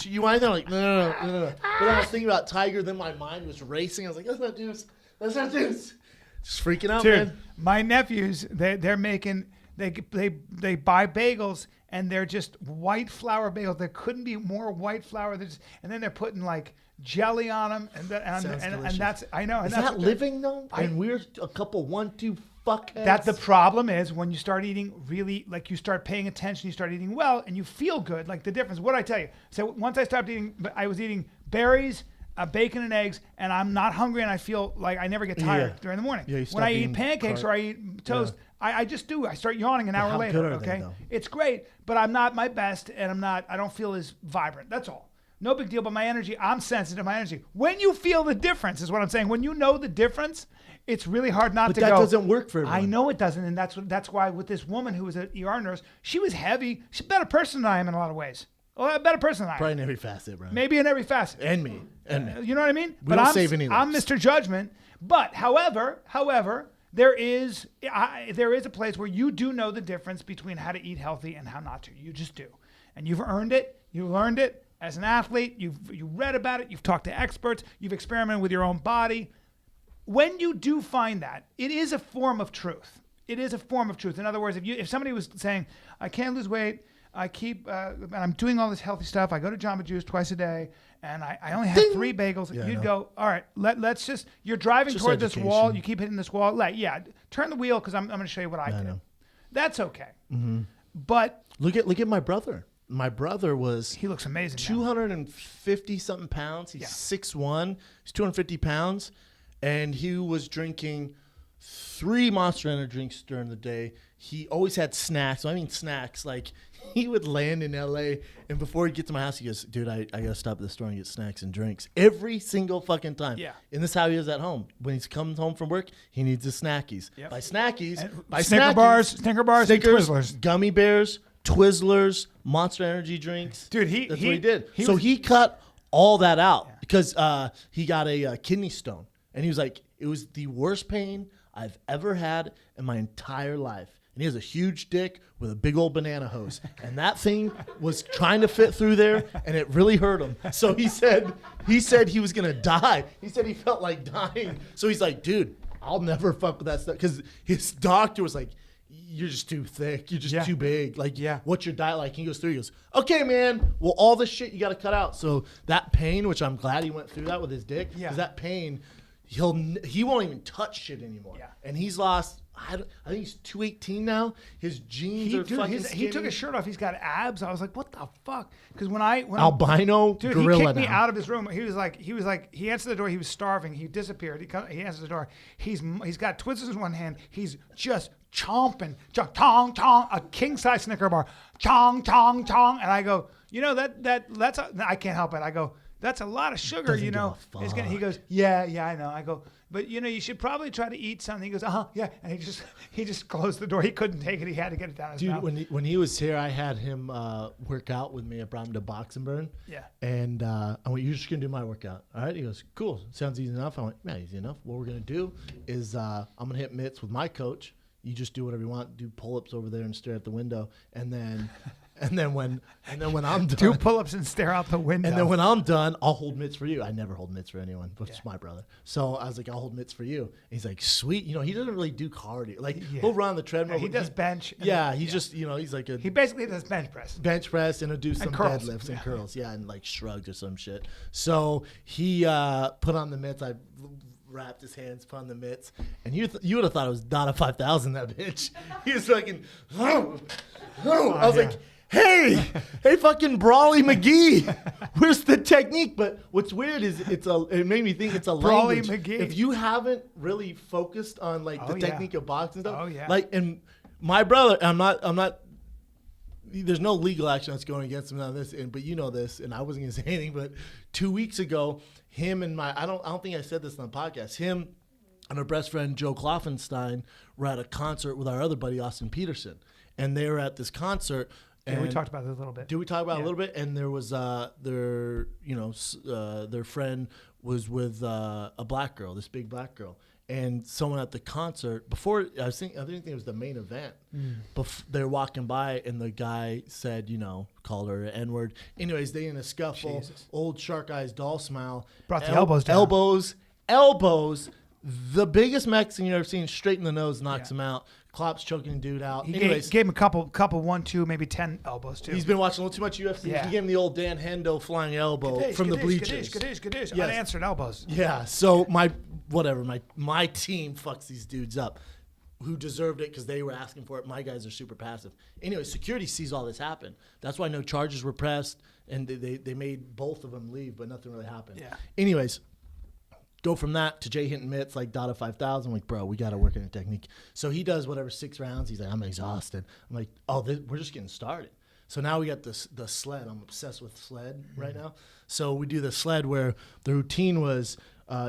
You want anything? I'm like, no. But I was thinking about Tiger. Then my mind was racing. I was like, "That's not juice. That's not juice." Just freaking out, Dude, man. my nephews, they're making they buy bagels and they're just white flour bagels. There couldn't be more white flour. And then they're putting like jelly on them, and Sounds that's I know. And Is that's that what they're- living though? And we're a couple 1-2 fuckheads. That the problem is when you start eating really, like you start paying attention, you start eating well, and you feel good. Like the difference. What did I tell you? So once I stopped eating, I was eating berries, bacon and eggs, and I'm not hungry, and I feel like I never get tired during the morning. Yeah, you when stop I eat eating pancakes or I eat toast, I just do. I start yawning an hour how later. good are they, Okay, though? it's great, but I'm not my best, and I don't feel as vibrant. That's all. No big deal. But my energy, I'm sensitive to my energy. When you feel the difference, is what I'm saying. When you know the difference, it's really hard not But to that go. doesn't work for everyone. I know it doesn't, and that's why with this woman who was an ER nurse, she was heavy. She's a better person than I am in a lot of ways. Well, a better person than I am. Probably in every facet, bro. Maybe in every facet. And me. And me. You know what I mean? We don't save any I'm lives. Mr. Judgment. But however, there is a place where you do know the difference between how to eat healthy and how not to. You just do, and you've earned it. You learned it as an athlete. You read about it. You've talked to experts. You've experimented with your own body. When you do find that, it is a form of truth. It is a form of truth. In other words, if somebody was saying, I can't lose weight, and I'm doing all this healthy stuff. I go to Jamba Juice twice a day, and I only have 3 bagels. Yeah, You'd I know. go, all right, let's just. You're driving Just toward this education. wall. You keep hitting this wall. Turn the wheel because I'm going to show you what I Yeah, I did. know. That's okay. But Look at my brother. My brother was he looks amazing. now. 250 something pounds. He's 6'1". He's 250 pounds, and he was drinking 3 Monster Energy drinks during the day. He always had snacks. I mean snacks. Like he would land in LA, and before he'd get to my house, he goes, "Dude, I gotta stop at the store and get snacks and drinks every single fucking time." Yeah. And this is how he is at home. When he's coming home from work, he needs his snackies. Yep. By snackies, And by Snicker snackies, bars, and Snickers, Twizzlers. gummy bears, Twizzlers, Monster Energy drinks. Dude, that's what he did. he So was- he cut all that out because he got a kidney stone, and he was like, "It was the worst pain I've ever had in my entire life." And he has a huge dick with a big old banana hose, and that thing was trying to fit through there, and it really hurt him. So he said he was gonna die. He said he felt like dying. So he's like, "Dude, I'll never fuck with that stuff," because his doctor was like, "You're just too thick. You're just too big. Like, what's your diet like?" He goes through. He goes, "Okay, man. Well, all this shit you got to cut out." So that pain, which I'm glad he went through that with his dick, because that pain, he won't even touch shit anymore. Yeah. And he's lost. I think he's 218 now. His jeans are fucking skinny. he took his shirt off. He's got abs. I was like, what the fuck? Because when albino dude, gorilla he kicked me now. out of his room. He was like, he answered the door. He was starving. He disappeared. He answered the door. He's got Twizzlers in one hand. He's just chomping, tong tong, a king size Snicker bar, tong tong tong. And I go, that's I can't help it. I go, that's a lot of sugar, Doesn't give a It's gonna, he fuck. goes, yeah, I know. I go, but you should probably try to eat something. He goes, yeah. And he just closed the door. He couldn't take it. He had to get it down his Dude, mouth. when he was here, I had him work out with me. I brought him to Box and Burn. Yeah. And I went, "You're just going to do my workout." All right. He goes, "Cool. Sounds easy enough." I went, "Yeah, easy enough. What we're going to do is I'm going to hit mitts with my coach. You just do whatever you want. Do pull-ups over there and stare at the window. And then when I'm done, Do pull-ups and stare out the window. and then when I'm done, I'll hold mitts for you." I never hold mitts for anyone, but it's my brother. So I was like, "I'll hold mitts for you." And he's like, "Sweet." He doesn't really do cardio. Like he'll run on the treadmill. he but does bench. and Yeah, then- he's just he's like a he basically does bench press. bench press and he'll do some curls. deadlifts and curls. Yeah, and like shrugs or some shit. So he put on the mitts. I wrapped his hands, put on the mitts, and you would have thought it was Donna 5000. That bitch. He was fucking. I was like, hey, fucking Brawley McGee, where's the technique? But what's weird is it made me think it's a Brawley language. McGee. If you haven't really focused on like the Oh, yeah. technique of boxing stuff, Oh, yeah. like, and my brother, I'm not. There's no legal action that's going against him on this, but you know this, and I wasn't gonna say anything. But 2 weeks ago, him and I don't think I said this on the podcast. Him and our best friend Joe Kloffenstein were at a concert with our other buddy Austin Peterson, and they were at this concert. Yeah, we and- talked about this a little bit. Did we talk about it Yeah. a little bit? And there was their friend was with a black girl, this big black girl, and someone at the concert before. I think it was the main event. They're walking by, and the guy said, called her an N-word. Anyways, they in a scuffle. Jesus. Old shark eyes, doll smile. Brought the elbows down. Elbows. The biggest Mexican you've ever seen, straight in the nose, knocks Yeah. him out. Klopp's choking the dude out. He Anyways, gave him a couple 1, 2, maybe 10 elbows too. he's been watching a little too much UFC. Yeah. He gave him the old Dan Hendo flying elbow from the bleachers. Kaddish. Yes. Unanswered elbows. Yeah. So my team fucks these dudes up, who deserved it because they were asking for it. My guys are super passive. Anyway, security sees all this happen. That's why no charges were pressed. and they made both of them leave, but nothing really happened. Yeah. Anyways, go from that to Jay hitting mitts like Dada 5000. I'm like, bro, we got to work on a technique. So he does whatever 6 rounds. He's like, I'm exhausted. I'm like, we're just getting started. So now we got the sled. I'm obsessed with sled right now. So we do the sled where the routine was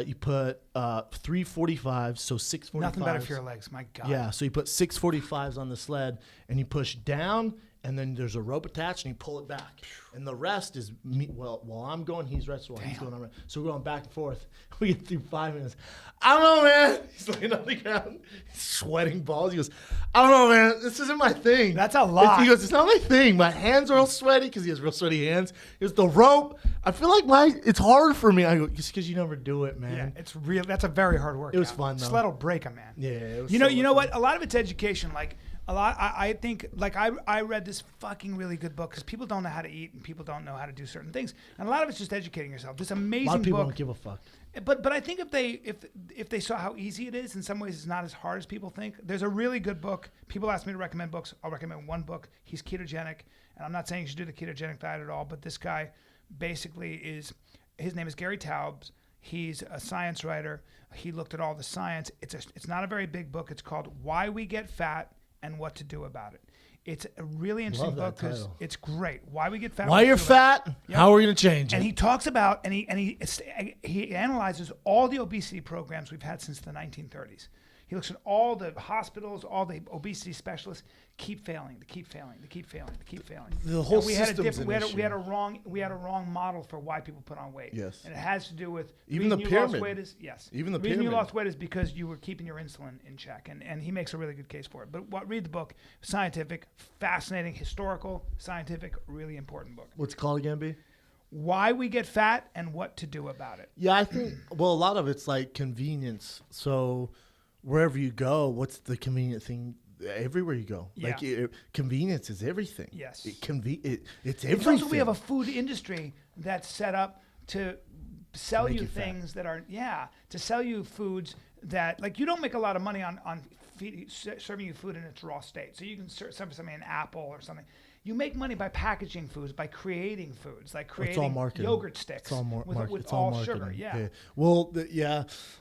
you put 345s, so 645s. Nothing better for your legs. My God. Yeah, so you put 645s on the sled and you push down, and then there's a rope attached and you pull it back. And the rest is me. Well, while I'm going, he's resting while he's going on. So we're going back and forth. We get through 5 minutes. I don't know, man. He's laying on the ground, he's sweating balls. He goes, I don't know, man. This isn't my thing. That's a lot. He goes, it's not my thing. My hands are all sweaty because he has real sweaty hands. It was the rope. I feel like it's hard for me. I go, it's because you never do it, man. Yeah, it's real. That's a very hard workout. It was fun, though. Sled will break a man. Yeah, it was You know fun. what? A lot of it's education. Like I think like I read this fucking really good book because people don't know how to eat and people don't know how to do certain things, and a lot of it's just educating yourself. This amazing A lot of people book. don't give a fuck. But I think if they saw how easy it is, in some ways it's not as hard as people think. There's a really good book. People ask me to recommend books. I'll recommend one book. He's ketogenic, and I'm not saying you should do the ketogenic diet at all, but this guy basically his name is Gary Taubes. He's a science writer. He looked at all the science. It's not a very big book. It's called Why We Get Fat and What to Do About It. It's a really interesting book because it's great. Why we get fat. Why you're fat? Yep. How are we going to change it? And he talks about and he analyzes all the obesity programs we've had since the 1930s. He looks at all the hospitals, all the obesity specialists keep failing. The whole we had system's an we had issue. a wrong model for why people put on weight. Yes. And it has to do with Even the reason you lost pyramid. weight is yes. Even the reason you pyramid. lost weight is because you were keeping your insulin in check, and he makes a really good case for it. But read the book, scientific, fascinating, historical, scientific, really important book. What's it called again, B? Why we get fat and what to do about it. Yeah, I think, well, a lot of it's like convenience. So wherever you go, what's the convenient thing? Everywhere you go. Yeah. Like convenience is everything. Yes. It's everything. It's also we have a food industry that's set up to sell Make you you fat. things that are to sell you foods that like you don't make a lot of money on serving you food in its raw state. So you can serve something an apple or something. You make money by packaging foods, by creating foods, like It's all creating marketing. yogurt sticks It's all with it's all marketing. sugar. Yeah. Well,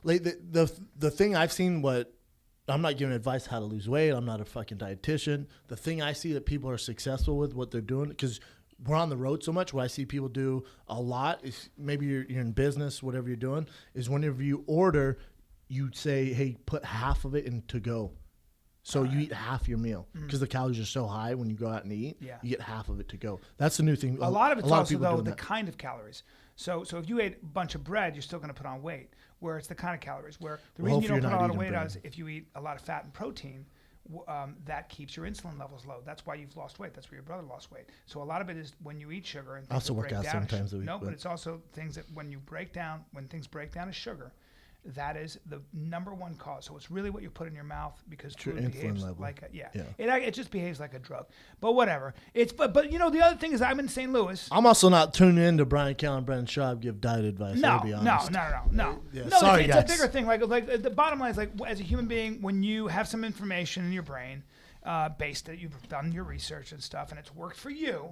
like the thing I've seen, I'm not giving advice how to lose weight. I'm not a fucking dietitian. The thing I see that people are successful with, what they're doing, because we're on the road so much, what I see people do a lot is maybe you're in business, whatever you're doing, is whenever you order, you say, hey, put half of it in to go. So you eat half your meal because the calories are so high when you go out and eat. Yeah. You get half of it to go. That's the new thing. A lot of it's also people though doing the that. kind of calories. So if you ate a bunch of bread, you're still going to put on weight. Where it's the kind of calories. Where the reason you hopefully don't put you're a lot not of weight eating on is bread. if you eat a lot of fat and protein, that keeps your insulin levels low. That's why you've lost weight. That's why your brother lost weight. So a lot of it is when you eat sugar and I also things that work break out down. sometimes a week, No, but but- it's also things that when things break down as sugar. That is the number one cause. So it's really what you put in your mouth because your food insulin behaves level. like Yeah. It just behaves like a drug. But whatever. But you know the other thing is I'm in St. Louis. I'm also not tuning in to Bryan Callen and Brendan Schaub give diet advice. No, I'll be honest. no. Yeah, No, sorry, it's guys. a bigger thing. Like the bottom line is like as a human being, when you have some information in your brain, based that you've done your research and stuff, and it's worked for you.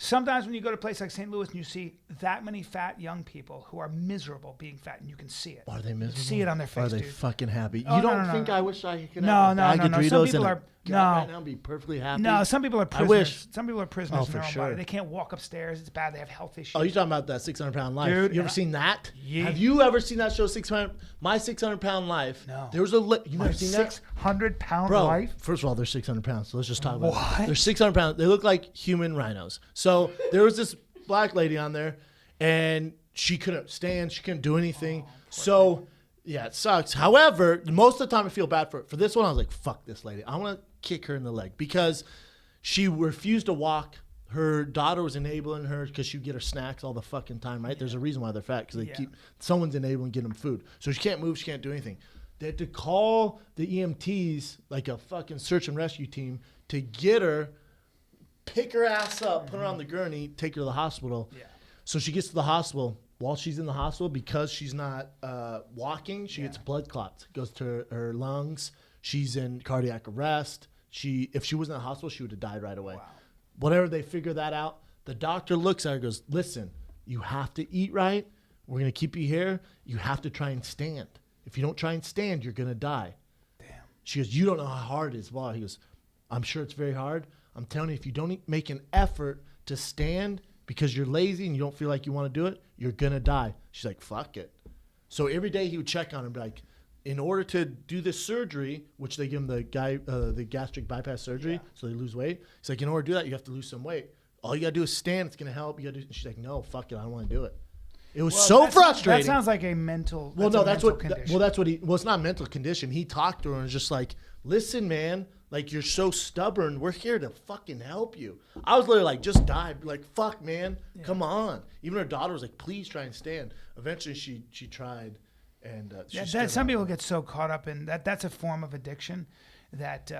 Sometimes when you go to a place like St. Louis and you see that many fat young people who are miserable being fat, and you can see it. Are they miserable? You see it on their face, Are they dude. fucking happy? Oh, You no, don't no, think no. I wish I could No, have a no, bag no, of no. Some Doritos people and are- a gut no. right now and be perfectly happy? No, some people are I prisoners. wish. Some people are prisoners in for their own sure. body. They can't walk upstairs. It's bad. They have health issues. Oh, you're talking about that 600-pound life. Dude, You ever and seen that? Yeah. Have you ever seen that show, 600? My 600-pound life. No. There was you never seen that? 600-pound Bro, life? first of all, they're 600 pounds, so let's just talk about What? it. They're 600 pounds. They look like human rhinos. So there was this black lady on there, and she couldn't stand. She couldn't do anything. So, yeah, it sucks. However, most of the time I feel bad for her. For this one, I was like, fuck this lady. I want to kick her in the leg because she refused to walk. Her daughter was enabling her because she would get her snacks all the fucking time, right? There's a reason why they're fat because someone's enabling getting them food. So she can't move. She can't do anything. They had to call the EMTs, like a fucking search and rescue team, to get her, pick her ass up, put her on the gurney, take her to the hospital. Yeah. So she gets to the hospital. While she's in the hospital, because she's not walking, she gets blood clots. It goes to her lungs. She's in cardiac arrest. If she wasn't in the hospital, she would have died right away. Wow. Whatever, they figure that out. The doctor looks at her and goes, listen, you have to eat right. We're going to keep you here. You have to try and stand. If you don't try and stand, you're going to die. Damn. She goes, you don't know how hard it is. Well, he goes, I'm sure it's very hard. I'm telling you, if you don't make an effort to stand because you're lazy and you don't feel like you want to do it, you're going to die. She's like, fuck it. So every day he would check on her and be like, in order to do this surgery, which they give him the gastric bypass surgery, so they lose weight. He's like, in order to do that, you have to lose some weight. All you got to do is stand. It's going to help. And she's like, no, fuck it. I don't want to do it. It was so frustrating. That sounds like a mental. That's what. Condition. Well, that's what he. Well, it's not a mental condition. He talked to her and was just like, "Listen, man, like you're so stubborn. We're here to fucking help you." I was literally like, "Just die." Like, fuck, man, come on. Even her daughter was like, "Please try and stand." Eventually, she tried, and some people get so caught up in that. That's a form of addiction. That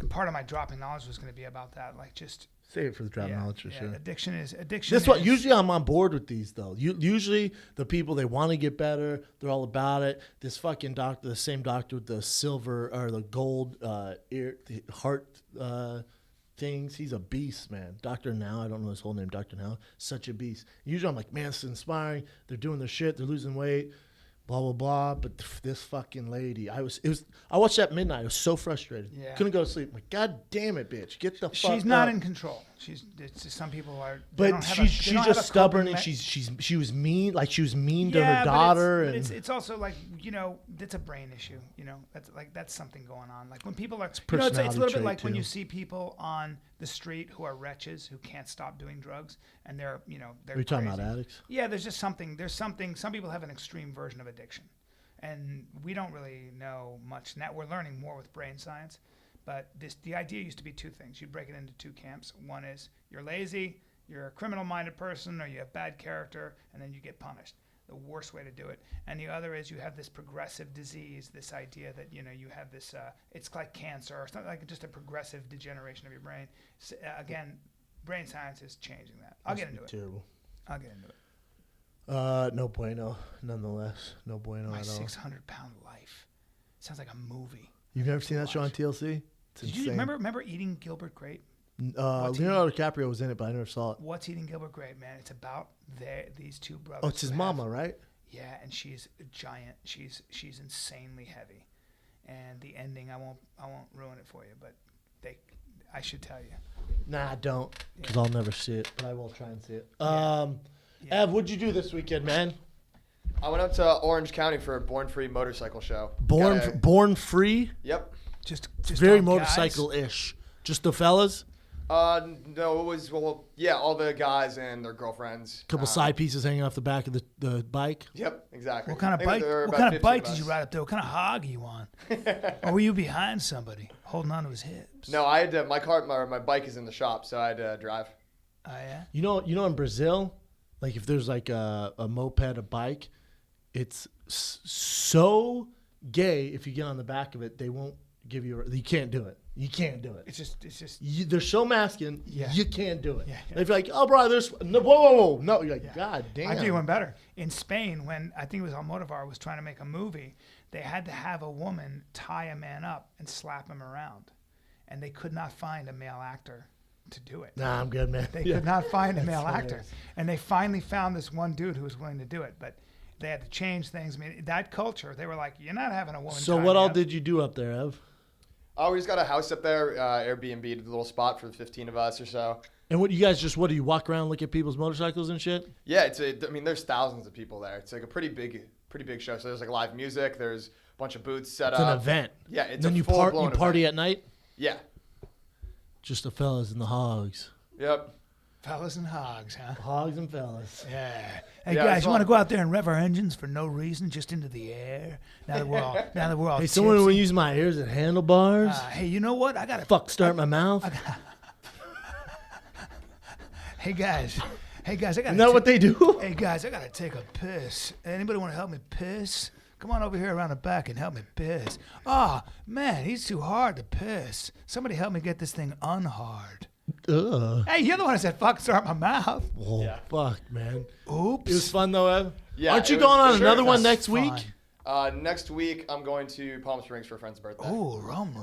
part of my dropping knowledge was going to be about that. Like just. Save it for the drop knowledge for sure. Addiction. That's what usually I'm on board with these though. Usually the people they want to get better, they're all about it. This fucking doctor, the same doctor with the silver or the gold the heart things, he's a beast, man. Dr. Now, I don't know his whole name, Dr. Now, such a beast. Usually I'm like, man, it's inspiring. They're doing their shit. They're losing weight. Blah blah blah, but this fucking lady, I watched that at midnight. I was so frustrated. Yeah. Couldn't go to sleep. I'm like, God damn it, bitch, get the fuck. She's not up. in control. It's just some people are. But she's just stubborn and she was mean. Like she was mean to her daughter. But it's also like it's a brain issue. That's something going on. Like when people are, it's a little bit like when you see people on the street who are wretches who can't stop doing drugs and they're Are you talking about addicts? Yeah, there's just something. There's something. Some people have an extreme version of addiction, and we don't really know much now. We're learning more with brain science. But the idea used to be two things. You break it into two camps. One is you're lazy, you're a criminal-minded person, or you have bad character, and then you get punished. The worst way to do it. And the other is you have this progressive disease, this idea that you have this. It's like cancer or something like just a progressive degeneration of your brain. So, again, brain science is changing that. I'll get into it. Terrible. I'll get into it. No bueno. Nonetheless, no bueno My at all. 600-pound life. Sounds like a movie. You've never seen that show on TLC? Did you remember Eating Gilbert Grape? Leonardo DiCaprio was in it, but I never saw it. What's Eating Gilbert Grape, man? It's about these two brothers. Oh, it's his mama, right? Yeah, and she's a giant. She's insanely heavy, and the ending I won't ruin it for you, but I should tell you. Nah, don't, because I'll never see it, but I will try and see it. Ev, what'd you do this weekend, man? I went up to Orange County for a Born Free motorcycle show. Born Free? Yep. Just very motorcycle-ish. Just the fellas? No, it was all the guys and their girlfriends. Couple side pieces hanging off the back of the bike. Yep, exactly. What kind of bike? What kind of bike did you ride up there? What kind of hog are you on? Or were you behind somebody holding on to his hips? No, I had to, my bike is in the shop, so I had to drive. Oh yeah. You know, in Brazil, like if there's like a moped, a bike, it's so gay. If you get on the back of it, they won't give you. You can't do it. You can't do it. It's just. They're so masculine. Yeah. You can't do it. Yeah. If you're like, oh, bro, there's whoa. No, you're like, God damn. I'll do you one better. In Spain, when I think it was Almodovar was trying to make a movie, they had to have a woman tie a man up and slap him around, and they could not find a male actor to do it. Nah, I'm good, man. They could not find a male actor, and they finally found this one dude who was willing to do it, but they had to change things. I mean, that culture, they were like, you're not having a woman. So what all did you do up there, Ev? Oh, we just got a house up there, Airbnb, a little spot for the 15 of us or so. And what do you walk around, look at people's motorcycles and shit? Yeah, there's thousands of people there. It's like a pretty big show. So there's like live music. There's a bunch of booths set up. It's an event. Yeah, it's and then a full-blown you party event. at night? Yeah. Just the fellas and the hogs. Yep. Fellas and hogs, huh? Hogs and fellas. Yeah. Hey Yeah, guys, you want to go out there and rev our engines for no reason, just into the air? Now that we're all Hey, someone tipsy. will use my ears at handlebars. Hey, you know what? I got to Start my mouth. Hey guys, I got. Isn't that what they do? Hey guys, I gotta take a piss. Anybody want to help me piss? Come on over here around the back and help me piss. Oh man, he's too hard to piss. Somebody help me get this thing unhard. Ugh. Hey, you're the one who said fuck, start my mouth. Oh, Yeah. fuck, man. Oops. It was fun though, Ev. Yeah. Aren't you it going was on for another sure. one That's next week? fun. Next week, I'm going to Palm Springs for a friend's birthday. Ooh, rum.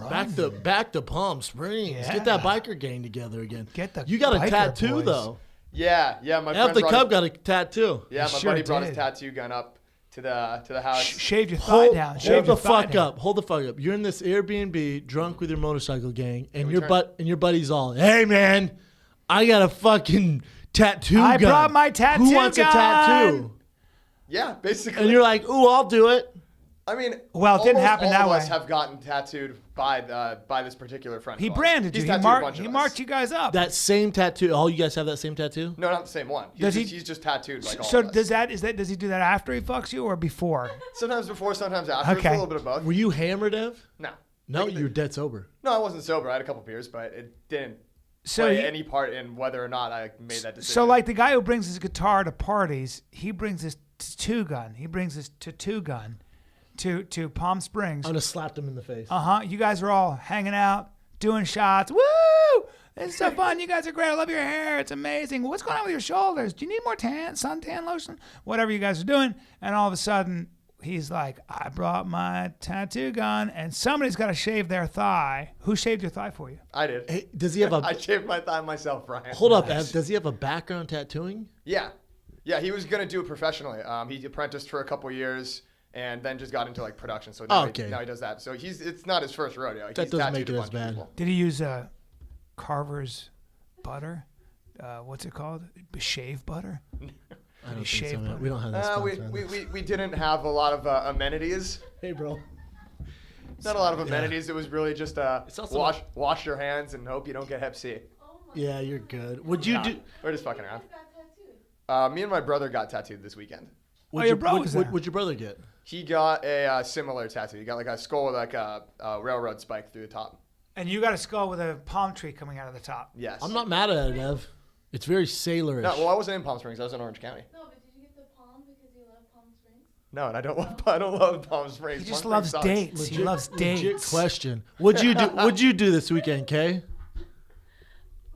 Back to Palm Springs. Yeah. Get that biker gang together again. Get the You got a biker tattoo boys. though. Yeah. My Half friend the brought Cub his, got a tattoo. yeah, my Sure buddy brought his did. tattoo gun up to the house. Shaved your thigh down. Hold Shaved the your thigh fuck down. up. Hold the fuck up. You're in this Airbnb, drunk with your motorcycle gang, and we your turn- your buddy's all, "Hey man, I got a fucking tattoo I gun. brought my tattoo Who wants a gun." tattoo?" Yeah, basically. And you're like, "Ooh, I'll do it." I mean, Well, it didn't almost happen all that of us way. have gotten tattooed by this particular friend. He of ours. branded you. He's He, tattooed a bunch of he us. marked you guys up. That same tattoo. All you guys have that same tattoo? No, not the same one. Does he- He's just tattooed like all So of us. does he do that after he fucks you or before? Sometimes before, sometimes after. It's Okay. a little bit of both. Were you hammered, Ev? No. No, Like, you were dead sober. No, I wasn't sober. I had a couple beers, but it didn't So play he- any part in whether or not I made that decision. So like the guy who brings his guitar to parties, he brings his tattoo gun. He brings his tattoo gun to Palm Springs. I would have slapped him in the face. You guys are all hanging out, doing shots. Woo! It's so fun. You guys are great. I love your hair. It's amazing. What's going on with your shoulders? Do you need more suntan lotion? Whatever you guys are doing. And all of a sudden, he's like, I brought my tattoo gun, and somebody's got to shave their thigh. Who shaved your thigh for you? I did. Hey, does he have I a... shaved my thigh myself, Bryan. Hold up, Ev. Does he have a background tattooing? Yeah. Yeah, he was going to do it professionally. He apprenticed for a couple years and then just got into like production. So now, Okay. now he does that. So it's not his first rodeo. That He's doesn't tattooed make it a as bunch of bad. people. Did he use Carver's butter? What's it called? Shave butter? I don't think shave so, man. butter. We don't have that We, sponsor. we didn't have a lot of amenities. Hey, bro. Not a lot of amenities. It was really just also wash your hands and hope you don't get Hep C. Yeah, you're good. Would you do... We're just fucking around. Me and my brother got tattooed this weekend. Would your bro was there. Would your brother get? He got a similar tattoo. He got like a skull with like a railroad spike through the top. And you got a skull with a palm tree coming out of the top. Yes. I'm not mad at it, Ev. It's very sailorish. No, well, I wasn't in Palm Springs. I was in Orange County. No, but did you get the palm because you love Palm Springs? No, and I don't love Palm Springs. He just Palm loves Springs sucks. dates. He loves Legit dates. question. What'd you do this weekend, Kay?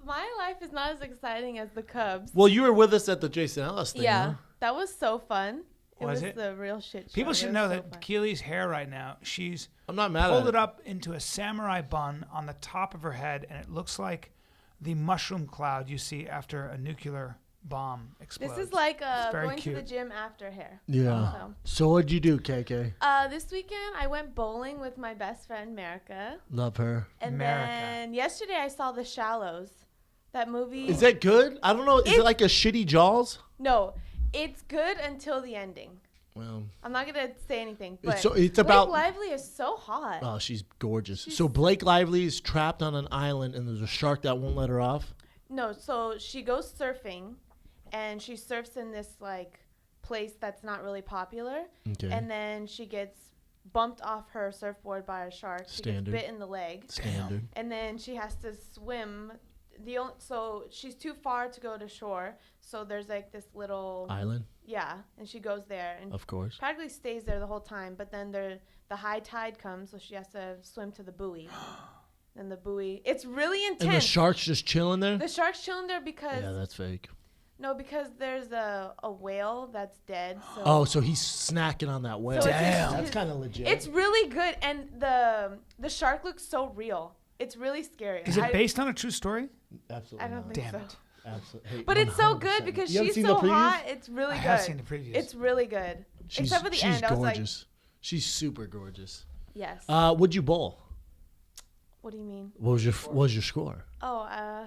My life is not as exciting as the Cubs. Well, you were with us at the Jason Ellis thing. Yeah, huh? that was so fun. It Was was it? the real shit show. People It should was know so that fun. Keely's hair right now, she's I'm not mad pulled at it it. up into a samurai bun on the top of her head, and it looks like the mushroom cloud you see after a nuclear bomb explodes. This is like very going to cute. the gym after hair. Yeah. So. So what'd you do, KK? This weekend I went bowling with my best friend Merica, Love her. and Merica. then yesterday I saw The Shallows, that movie. Is that good? I don't know. Is it It's- like a shitty Jaws? No, it's good until the ending. Well, I'm not gonna say anything, but it's about- Blake Lively is so hot. oh, she's gorgeous. So Blake Lively is trapped on an island, and there's a shark that won't let her off. No, so she goes surfing, and she surfs in this like place that's not really popular, Okay. and then she gets bumped off her surfboard by a shark. She Standard. gets bit in the leg, Standard. and then she has to swim. So she's too far to go to shore. So there's like this little Island, yeah, and she goes there and of course. practically stays there the whole time. But then the high tide comes, so she has to swim to the buoy. And the buoy, it's really intense. And the shark's just chilling there. The shark's chilling there because Yeah, that's fake. no, because there's a whale that's dead. So Oh, so he's snacking on that whale. So it's Damn. That's kind of legit. it's really good, and the shark looks so real. It's really scary. Is it based on a true story? absolutely. I don't not. think Damn so. it. Absolutely. But it's so good because You haven't she's seen so the previews? hot. It's really I good. have seen the previews. It's really good. Except for the she's end, I was like, gorgeous. She's super gorgeous. yes. Would you bowl? What do you mean? What was your score? Oh,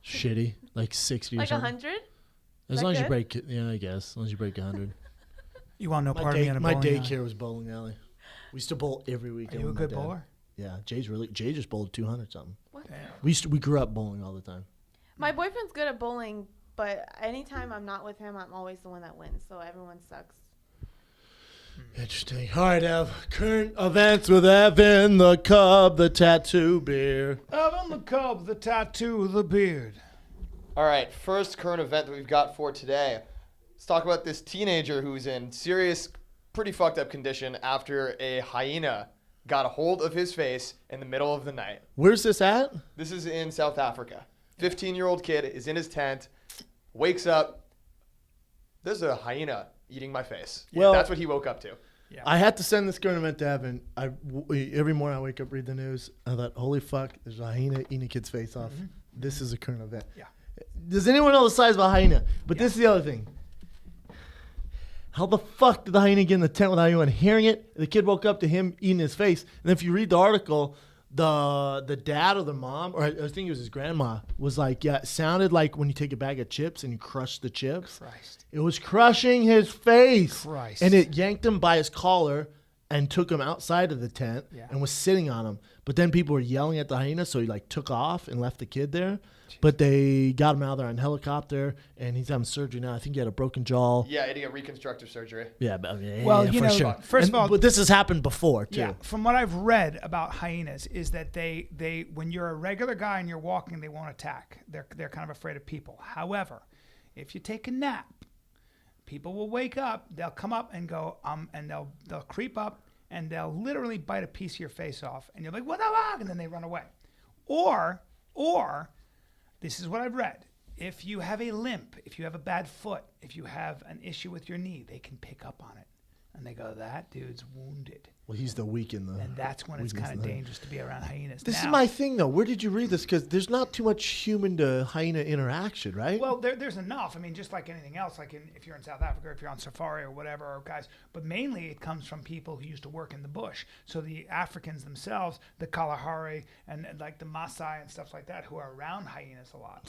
Shitty, like 60 or like something. 100. As that long as you good? break it, yeah, I guess. As long as you break 100. You want no part of me on a My bowling alley? daycare was bowling alley. We used to bowl every Are weekend. you a with my good dad. bowler? Yeah, Jay just bowled 200 something. Damn. We grew up bowling all the time. My boyfriend's good at bowling, but anytime I'm not with him, I'm always the one that wins. So everyone sucks. Interesting. All right, Ev. Current events with Evan, the Cub, the tattoo beer. Evan the Cub, the tattoo, the beard. All right, first current event that we've got for today. Let's talk about this teenager who's in serious, pretty fucked up condition after a hyena got a hold of his face in the middle of the night. Where's this at? This is in South Africa. 15-year-old kid is in his tent, wakes up. There's a hyena eating my face. Well- That's what he woke up to. Yeah. I had to send this current event to Evan. Every morning I wake up, read the news. I thought, holy fuck, there's a hyena eating a kid's face off. This is a current event. Yeah. Does anyone know the size of a hyena? But this is the other thing. How the fuck did the hyena get in the tent without anyone hearing it? The kid woke up to him eating his face. And if you read the article, the dad or the mom, or I think it was his grandma, was like, yeah, it sounded like when you take a bag of chips and you crush the chips. Christ. It was crushing his face. Christ. And it yanked him by his collar and took him outside of the tent and was sitting on him. But then people were yelling at the hyena, so he like took off and left the kid there. But they got him out there on a helicopter, and he's having surgery now. I think he had a broken jaw. Yeah, he had reconstructive surgery. Yeah, but Well, yeah, you for know, sure. first of all- but this has happened before too. Yeah, from what I've read about hyenas is that they when you're a regular guy and you're walking, they won't attack. They're kind of afraid of people. However, if you take a nap, people will wake up. They'll come up and go and they'll creep up and they'll literally bite a piece of your face off, and you're like, what the fuck? And then they run away. Or this is what I've read. If you have a limp, if you have a bad foot, if you have an issue with your knee, they can pick up on it. And they go, that dude's wounded. Well, he's the weak in the. And that's when it's kind of dangerous to be around hyenas. This is Now- my thing, though. Where did you read this? Because there's not too much human to hyena interaction, right? Well, there's enough. I mean, just like anything else, like if you're in South Africa, or if you're on safari or whatever, or guys. But mainly it comes from people who used to work in the bush. So the Africans themselves, the Kalahari and like the Maasai and stuff like that, who are around hyenas a lot.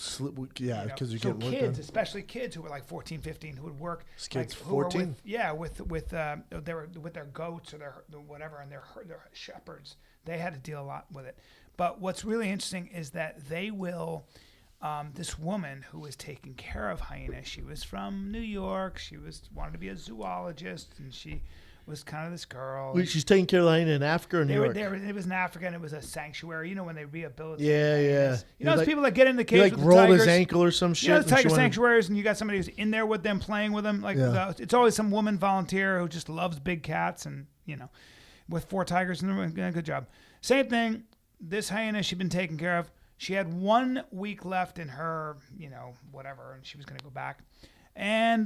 Yeah, You know? because you're So getting work kids, done. especially kids who were like 14, 15, who would work. This kid's who were 14? with their goats or their whatever, and their shepherds. They had to deal a lot with it. But what's really interesting is that they will. This woman who was taking care of hyenas, she was from New York. She wanted to be a zoologist, and she was kind of this girl. Wait, she's taking care of the hyena in Africa or New They were York? there. It was in Africa, and it was a sanctuary. You know when they rehabilitate. Yeah, hyenas. yeah. You know He those like- people that get in the He cage like with the rolled tigers? his ankle or some shit. You know, the and she tiger went- sanctuaries, and you got somebody who's in there with them, playing with them. Like Yeah. it's always some woman volunteer who just loves big cats, and with 4 tigers in the room. Good job. Same thing. This hyena she'd been taken care of. She had 1 week left in her, whatever, and she was going to go back. And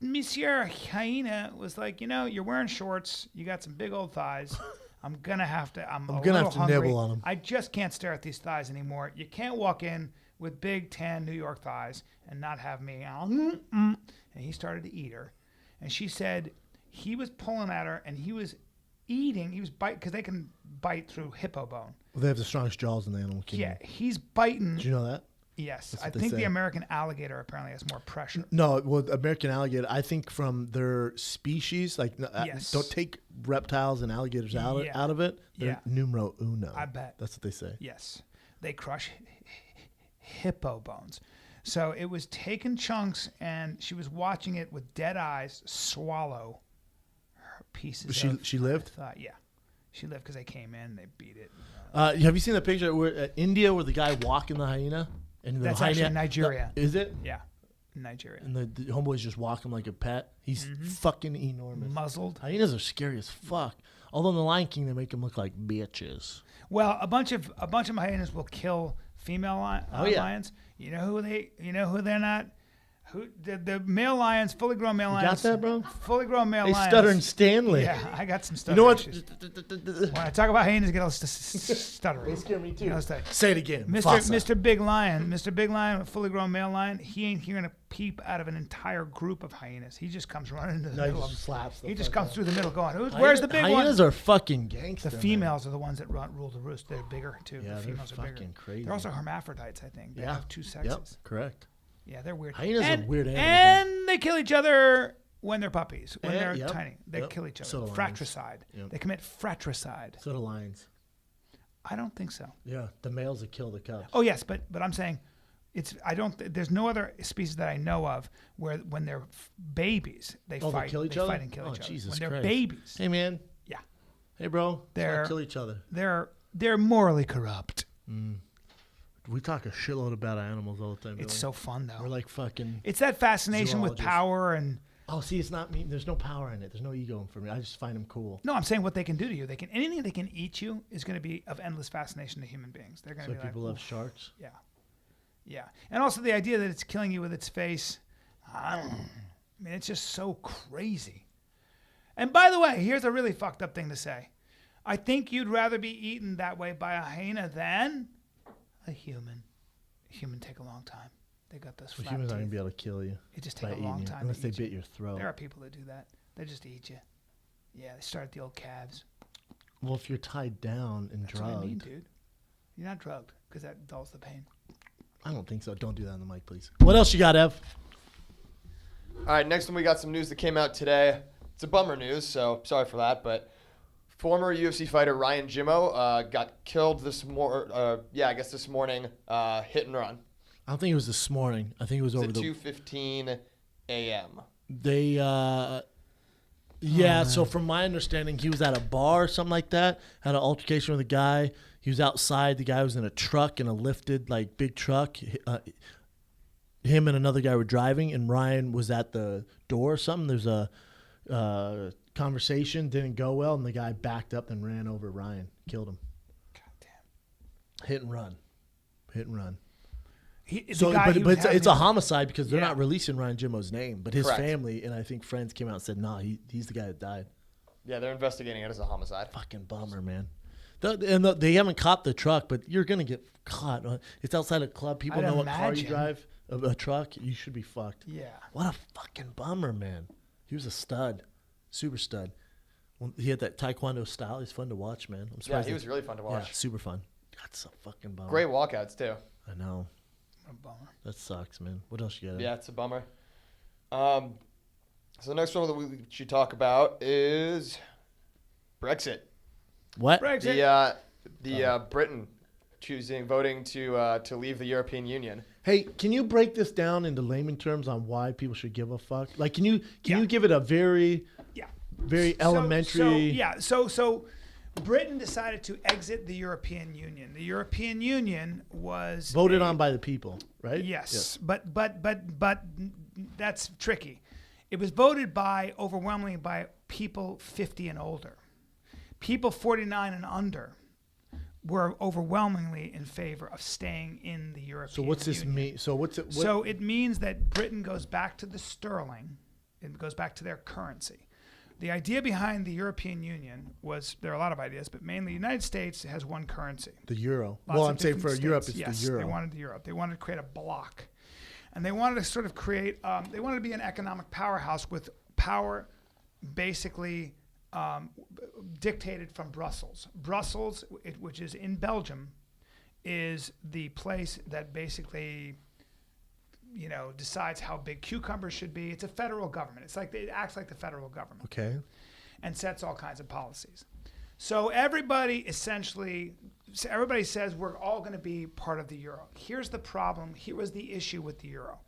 Monsieur Hyena was like, you're wearing shorts. You got some big old thighs. I'm gonna have to. I'm gonna have to hungry. nibble on 'em. I just can't stare at these thighs anymore. You can't walk in with big tan New York thighs and not have me. And he started to eat her, and she said he was pulling at her and he was eating. He was biting because they can bite through hippo bone. Well, they have the strongest jaws in the animal kingdom. Yeah, he's biting. Did you know that? Yes, That's I what they think say. the American alligator apparently has more pressure. No, well, American alligator, I think from their species, like, Yes. don't take reptiles and alligators out Yeah. of it. They're Yeah. numero uno. I bet. That's what they say. Yes, they crush hippo bones. So it was taking chunks, and she was watching it with dead eyes swallow her pieces. She lived? Yeah, she lived because they came in, they beat it. Have you seen the picture where India, where the guy walking the hyena? And the That's hyena, actually Nigeria. Is it? Yeah, Nigeria. And the homeboy's just walking like a pet. He's fucking enormous. Muzzled. Hyenas are scary as fuck. Although in the Lion King, they make them look like bitches. Well, a bunch of hyenas will kill female yeah. lions. You know who they're not. Who the male lions, fully grown male You lions. got that, bro? Fully grown male They lions. stuttering Stanley. Yeah, I got some You stuttering know what? issues. When I talk about hyenas, get all stuttering. They scare me too. You know, stuttering. Say it again. Mr. Big Lion, a fully grown male lion, he ain't hearing a peep out of an entire group of hyenas. He just comes running into the No, he middle of just them. slaps the He just fuck comes out. through the middle going, where's the big one? Hyenas are fucking gangster. The man. females are the ones that rule the roost. They're bigger too. Yeah, the they're females are bigger. fucking crazy. They're also hermaphrodites, I think. They Yeah. have 2 sexes. Yep, correct. Yeah, they're weird. Hyenas are weird animals, And they kill each other when they're puppies, when they're Yep, tiny. They yep. kill each other. So do lions. Fratricide. Yep. They commit fratricide. So do lions. I don't think so. Yeah, the males that kill the cubs. Oh yes, but I'm saying, there's no other species that I know of where when they're babies they Oh, fight. they kill each they other? fight and kill Oh, each other. Jesus when they're Christ. babies, Hey, man. yeah, Hey, bro. Let's They're- not kill each other. they're morally corrupt. We talk a shitload about animals all the time. It's don't so fun though. we? We're like fucking. It's that fascination with zoologists. power and. Oh, see, it's not me. There's no power in it. There's no ego for me. I just find them cool. No, I'm saying what they can do to you. Anything they can eat you is going to be of endless fascination to human beings. They're going So to be people like, love sharks. yeah, yeah, and also the idea that it's killing you with its face. I mean, it's just so crazy. And by the way, here's a really fucked up thing to say. I think you'd rather be eaten that way by a hyena than a human. Humans take a long time. They got those Well, flat humans teeth. aren't gonna be able to kill you It just by take a eating long you, time. unless to they eat bit you. your throat. There are people that do that. They just eat you. Yeah, they start at the old calves. Well, if you're tied down and That's drugged, what I mean, dude. You're not drugged because that dulls the pain. I don't think so. Don't do that on the mic, please. What else you got, Ev? All right, next one we got some news that came out today. It's a bummer news, so sorry for that. But former UFC fighter Ryan Jimmo got killed this morning. This morning, hit and run. I don't think it was this morning. I think it was It's over at the. 2:15 a.m. They, yeah. So from my understanding, he was at a bar or something like that. Had an altercation with a guy. He was outside. The guy was in a truck, in a lifted like big truck. Him and another guy were driving, and Ryan was at the door or something. There's a conversation, didn't go well, and the guy backed up and ran over Ryan, killed him. God damn. Hit and run. The So, guy but he was it's a having- homicide because they're Yeah. not releasing Ryan Jimmo's name, but his Correct. family and I think friends came out and said, "Nah, he's the guy that died." Yeah, they're investigating it as a homicide. Fucking bummer, man. They haven't caught the truck, but you're gonna get caught. It's outside a club. People I'd know what car you imagine. drive. A truck, you should be fucked. Yeah. What a fucking bummer, man. He was a stud, super stud. Well, he had that taekwondo style. He's fun to watch, man. I'm Yeah, surprised. he was really fun to Yeah, watch. super fun. That's a fucking bummer. Great walkouts too. I know. What a bummer. That sucks, man. What else you got? Yeah, it's a bummer. So the next one that we should talk about is Brexit. What? Brexit. The Britain voting to leave the European Union. Hey, can you break this down into layman terms on why people should give a fuck? Like, can you Yeah. give it a very Yeah. elementary? So Britain decided to exit the European Union. The European Union was Voted on by the people, right? Yes, but that's tricky. It was voted by overwhelmingly by people 50 and older. People 49 and under were overwhelmingly in favor of staying in the European So what's this Union. mean? So what's it? So it means that Britain goes back to the sterling. It goes back to their currency. The idea behind the European Union was, there are a lot of ideas, but mainly the United States has one currency. the euro. Lots Well, of I'm saying for different Europe, states. it's Yes, the euro. they wanted the euro. They wanted to create a bloc. And they wanted to sort of create, they wanted to be an economic powerhouse with power basically dictated from Brussels. Brussels, which is in Belgium, is the place that basically, decides how big cucumbers should be. It's a federal government. It's like it acts like the federal government Okay. and sets all kinds of policies. So everybody says we're all going to be part of the euro. Here's the problem. Here was the issue with the euro.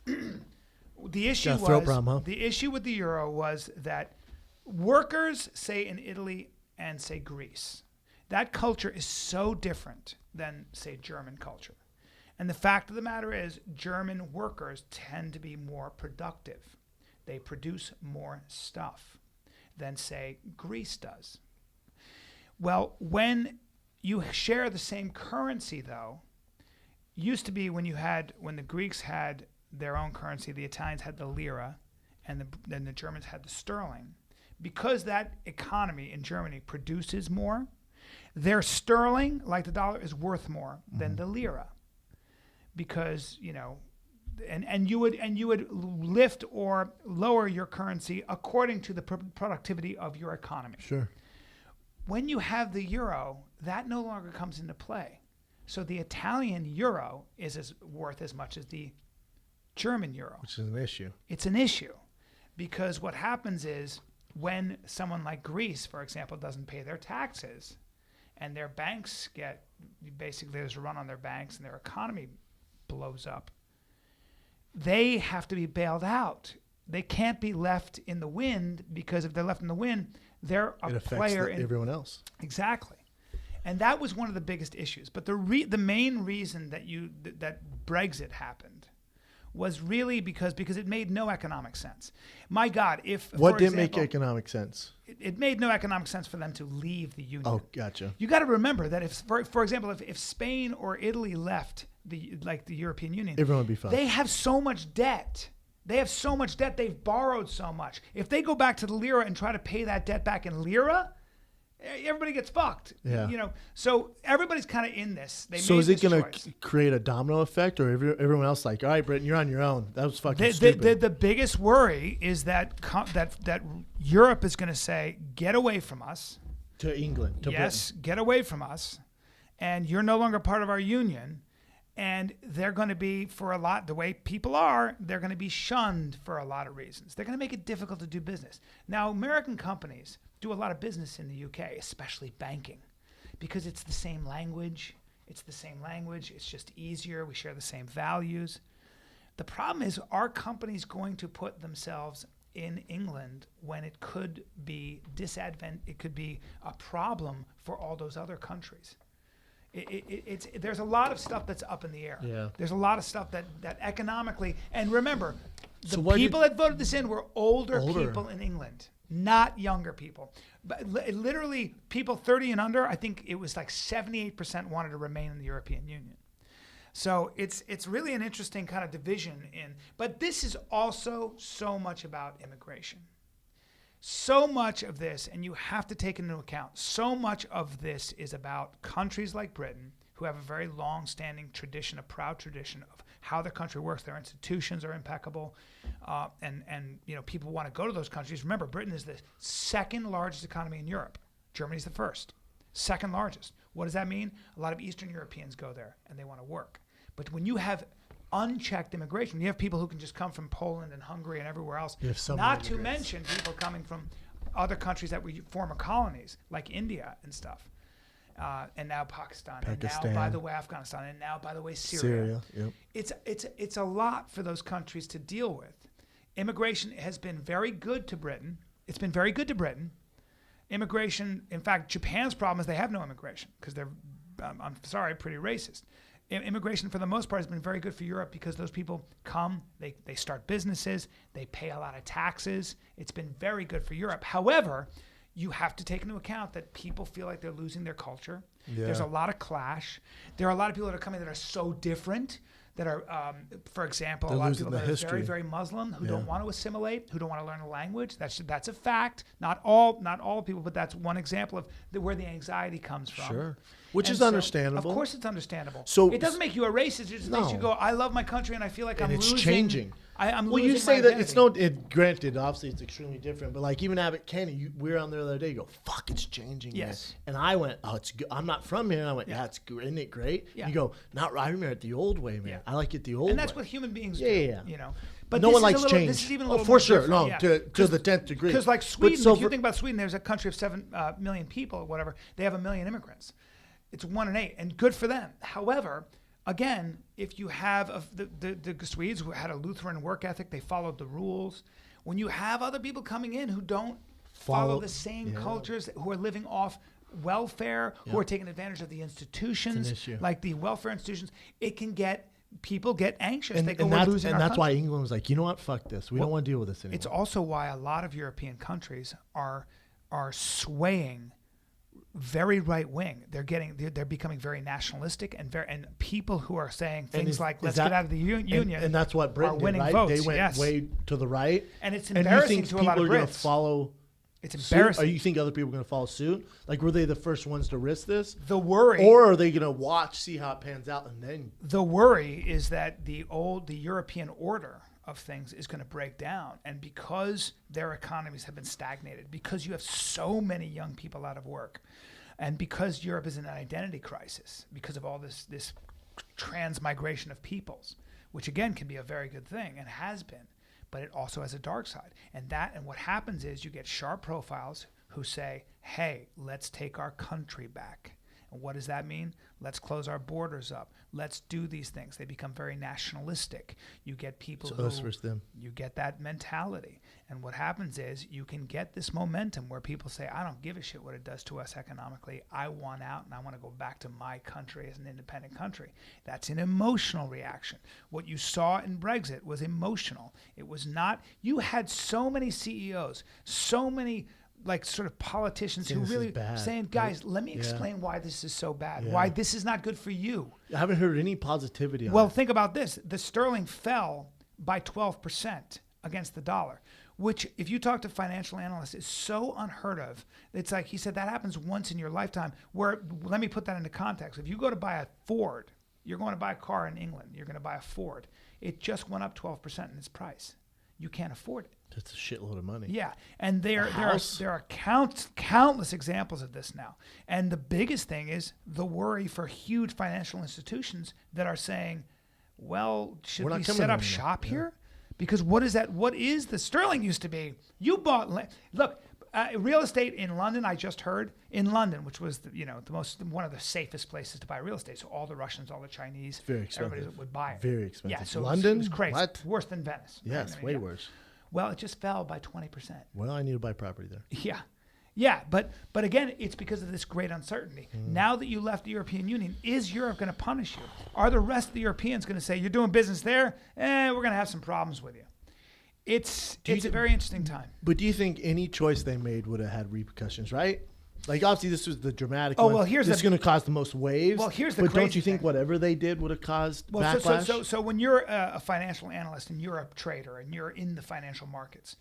The issue Got a throat was problem, huh? the issue with the euro was that workers, say in Italy and say Greece, that culture is so different than say German culture. And the fact of the matter is, German workers tend to be more productive. They produce more stuff than, say, Greece does. Well, when you share the same currency, though, used to be when the Greeks had their own currency, the Italians had the lira, and then the Germans had the sterling. Because that economy in Germany produces more, their sterling, like the dollar, is worth more than the lira. Because and you would lift or lower your currency according to the productivity of your economy. Sure. When you have the euro, that no longer comes into play. So the Italian euro is worth as much as the German euro. Which is an issue. It's an issue because what happens is when someone like Greece, for example, doesn't pay their taxes and their banks there's a run on their banks and their economy blows up, they have to be bailed out. They can't be left in the wind because if they're left in the wind, they're a It affects player in everyone else. Exactly. And that was one of the biggest issues. But the main reason that Brexit happened was really because it made no economic sense. My God, What didn't make economic sense? It made no economic sense for them to leave the union. Oh, gotcha. You got to remember that for example, if Spain or Italy left the European Union, Everyone would be fine. they have so much debt. They've borrowed so much. If they go back to the lira and try to pay that debt back in lira, everybody gets fucked. Yeah. You know, so everybody's kind of in this. They So made is it this going choice. to create a domino effect, or everyone else like, all right, Britain, you're on your own? That was fucking stupid. The biggest worry is that that Europe is going to say, get away from us. To England, to Yes, get away from us, and you're no longer part of our union. And they're going to be, for a lot, the way people are, they're going to be shunned for a lot of reasons. They're going to make it difficult to do business. Now, American companies do a lot of business in the UK, especially banking, because it's the same language. It's the same language. It's just easier. We share the same values. The problem is, are companies going to put themselves in England when it could be it could be a problem for all those other countries? There's a lot of stuff that's up in the air. Yeah. There's a lot of stuff that economically, and remember, the So people that voted this in were older Older. people in England, not younger people. But literally, people 30 and under, I think it was like 78% wanted to remain in the European Union. So it's really an interesting kind of division but this is also so much about immigration. So much of this, and you have to take into account, so much of this is about countries like Britain, who have a very long-standing tradition, a proud tradition of how their country works. Their institutions are impeccable, and you know, people want to go to those countries. Remember, Britain is the second largest economy in Europe. Germany's the first, second largest. What does that mean? A lot of Eastern Europeans go there, and they want to work. But when you have unchecked immigration, you have people who can just come from Poland and Hungary and everywhere else, You have so not many to immigrants. mention people coming from other countries that were former colonies, like India and stuff, and now Pakistan, and now, by the way, Afghanistan, and now, by the way, Syria. Yep. It's a lot for those countries to deal with. Immigration has been very good to Britain. It's been very good to Britain. Immigration, in fact, Japan's problem is they have no immigration because they're, I'm sorry, pretty racist. Immigration, for the most part, has been very good for Europe because those people come, they start businesses, they pay a lot of taxes. It's been very good for Europe. However, you have to take into account that people feel like they're losing their culture. Yeah. There's a lot of clash. There are a lot of people that are coming that are so different, that are, for example, They're a lot of losing people the that are history. very, very Muslim, who Yeah. don't want to assimilate, who don't want to learn a language. That's a fact. Not all people, but that's one example of where the anxiety comes from. Sure. Which And is so, understandable. Of course it's understandable. So- it doesn't make you a racist. It just makes you No. go, I love my country and I feel like And I'm it's losing. changing. I'm Well, losing you say my that it's identity. granted, obviously it's extremely different, but like even Abbott Kenny, we were on there the other day, you go, fuck, it's changing. man." Yes. And I went, oh, it's good. I'm not from here. And I went, yeah, it's good. Isn't it great? Yeah. You go, not, I remember it the old way, man. Yeah. I like it the old And that's way. what human beings Yeah, do. yeah, yeah. You know. But No this one is likes a little, change. This is even a Oh, little for more sure. different, No, yeah. to the 10th degree. Because like But Sweden, so if you for- think about Sweden, there's a country of 7 million people or whatever. They have 1 million immigrants. It's 1 in 8, and good for them. However, again, if you have the Swedes who had a Lutheran work ethic, they followed the rules. When you have other people coming in who don't follow the same yeah. cultures, who are living off welfare, who Yeah. are taking advantage of the institutions, issue. like the welfare institutions, it can get people get anxious. They go, and we're that's, losing and our that's country. why England was like, you know what, fuck this. We don't want to deal with this anymore. It's also why a lot of European countries are swaying very right wing. They're becoming very nationalistic and people who are saying things is- like is let's that- get out of the union. And that's what Britain are did, winning right? votes, They went yes. way to the right. And it's And you embarrassing think to a lot people of are going to Brits. follow It's suit? embarrassing. Or you think other people are going to follow suit? Like, were they the first ones to risk this? The worry Or are they going to watch, see how it pans out, and then the worry is that the European order of things is going to break down, and because their economies have been stagnated, because you have so many young people out of work, and because Europe is in an identity crisis because of all this transmigration of peoples, which again can be a very good thing and has been, but it also has a dark side. And what happens is you get sharp profiles who say, hey, let's take our country back. And what does that mean? Let's close our borders up. Let's do these things. They become very nationalistic. You get people So who us versus them. you get that mentality. And what happens is you can get this momentum where people say, I don't give a shit what it does to us economically. I want out and I want to go back to my country as an independent country. That's an emotional reaction. What you saw in Brexit was emotional. It was not, you had so many CEOs, so many like sort of politicians Saying who this is really bad, saying, guys, let me explain why this is so bad, Yeah. why this is not good for you. I haven't heard any positivity on Well, it. think about this. The sterling fell by 12% against the dollar. which if you talk to financial analysts is so unheard of. It's like he said that happens once in your lifetime. Where, let me put that into context. If you go to buy a Ford, you're going to buy a car in England, you're going to buy a Ford. It just went up 12% in its price. You can't afford it. That's a shitload of money. Yeah, and there are countless examples of this now. And the biggest thing is the worry for huge financial institutions that are saying, well, should we set up shop here? Because what is that? What is the sterling used to be? You bought look, real estate in London. I just heard in London, which was one of the safest places to buy real estate. So all the Russians, all the Chinese, very expensive. Everybody would buy it. Very expensive. Yeah, so London, it was crazy. what? Worse than Venice. Yes, right? way worse. Well, it just fell by 20%. Well, I need to buy property there. Yeah, but again, it's because of this great uncertainty. Now that you left the European Union, is Europe going to punish you? Are the rest of the Europeans going to say, you're doing business there? We're going to have some problems with you. It's a very interesting time. But do you think any choice they made would have had repercussions, right? Like, obviously, this was the dramatic Oh, one. well, this is going to cause the most waves. Well, here's the But don't crazy you think thing. whatever they did would have caused Well, backlash? so when you're a financial analyst and you're a trader and you're in the financial markets,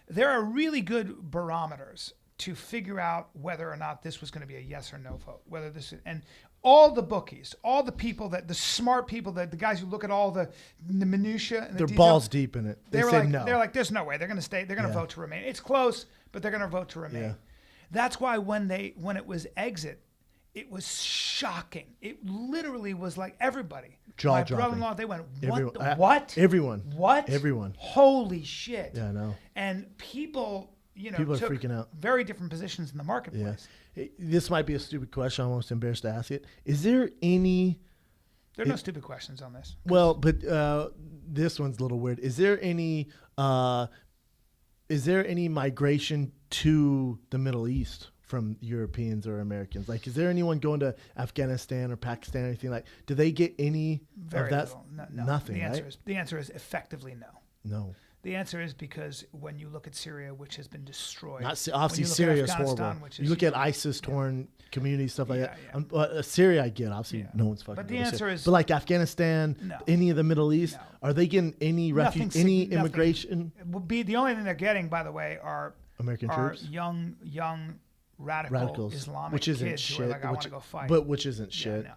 there are really good barometers to figure out whether or not this was going to be a yes or no vote. Whether this is, and all the bookies, all the people the smart people, the guys who look at all the minutia and the They're details, balls deep in it. They were said like, no. They're like, there's no way. They're going to stay. They're going to vote to remain. It's close, but they're going to vote to remain. Yeah. That's why when it was exit, it was shocking. It literally was like everybody. Jaw My dropping. brother-in-law, they went, Everyone- what? Everyone. What? Everyone. Holy shit. Yeah, I know. And people, People are took freaking out. very different positions in the marketplace. Yeah. This might be a stupid question. I'm almost embarrassed to ask it. Is there any... There are no stupid questions on this. Well, but this one's a little weird. Is there any migration to the Middle East from Europeans or Americans? Like, is there anyone going to Afghanistan or Pakistan or anything like? Do they get any Very of that? little. No. Nothing. The answer is effectively no. No. The answer is because when you look at Syria, which has been destroyed, Obviously, when you look at Syria is Afghanistan, horrible. which You is look at huge. ISIS-torn communities, stuff like Yeah, that. Syria, I get. Obviously, Yeah. no one's fucking. But the going to answer Syria. is- But like Afghanistan, No. any of the Middle East, No. are they getting any Nothing any nothing- immigration? It will be the only thing they're getting, by the way, are American troops? young radical Radicals, Islamic which isn't kids shit. who are like, I want to go fight. But which isn't Yeah, shit.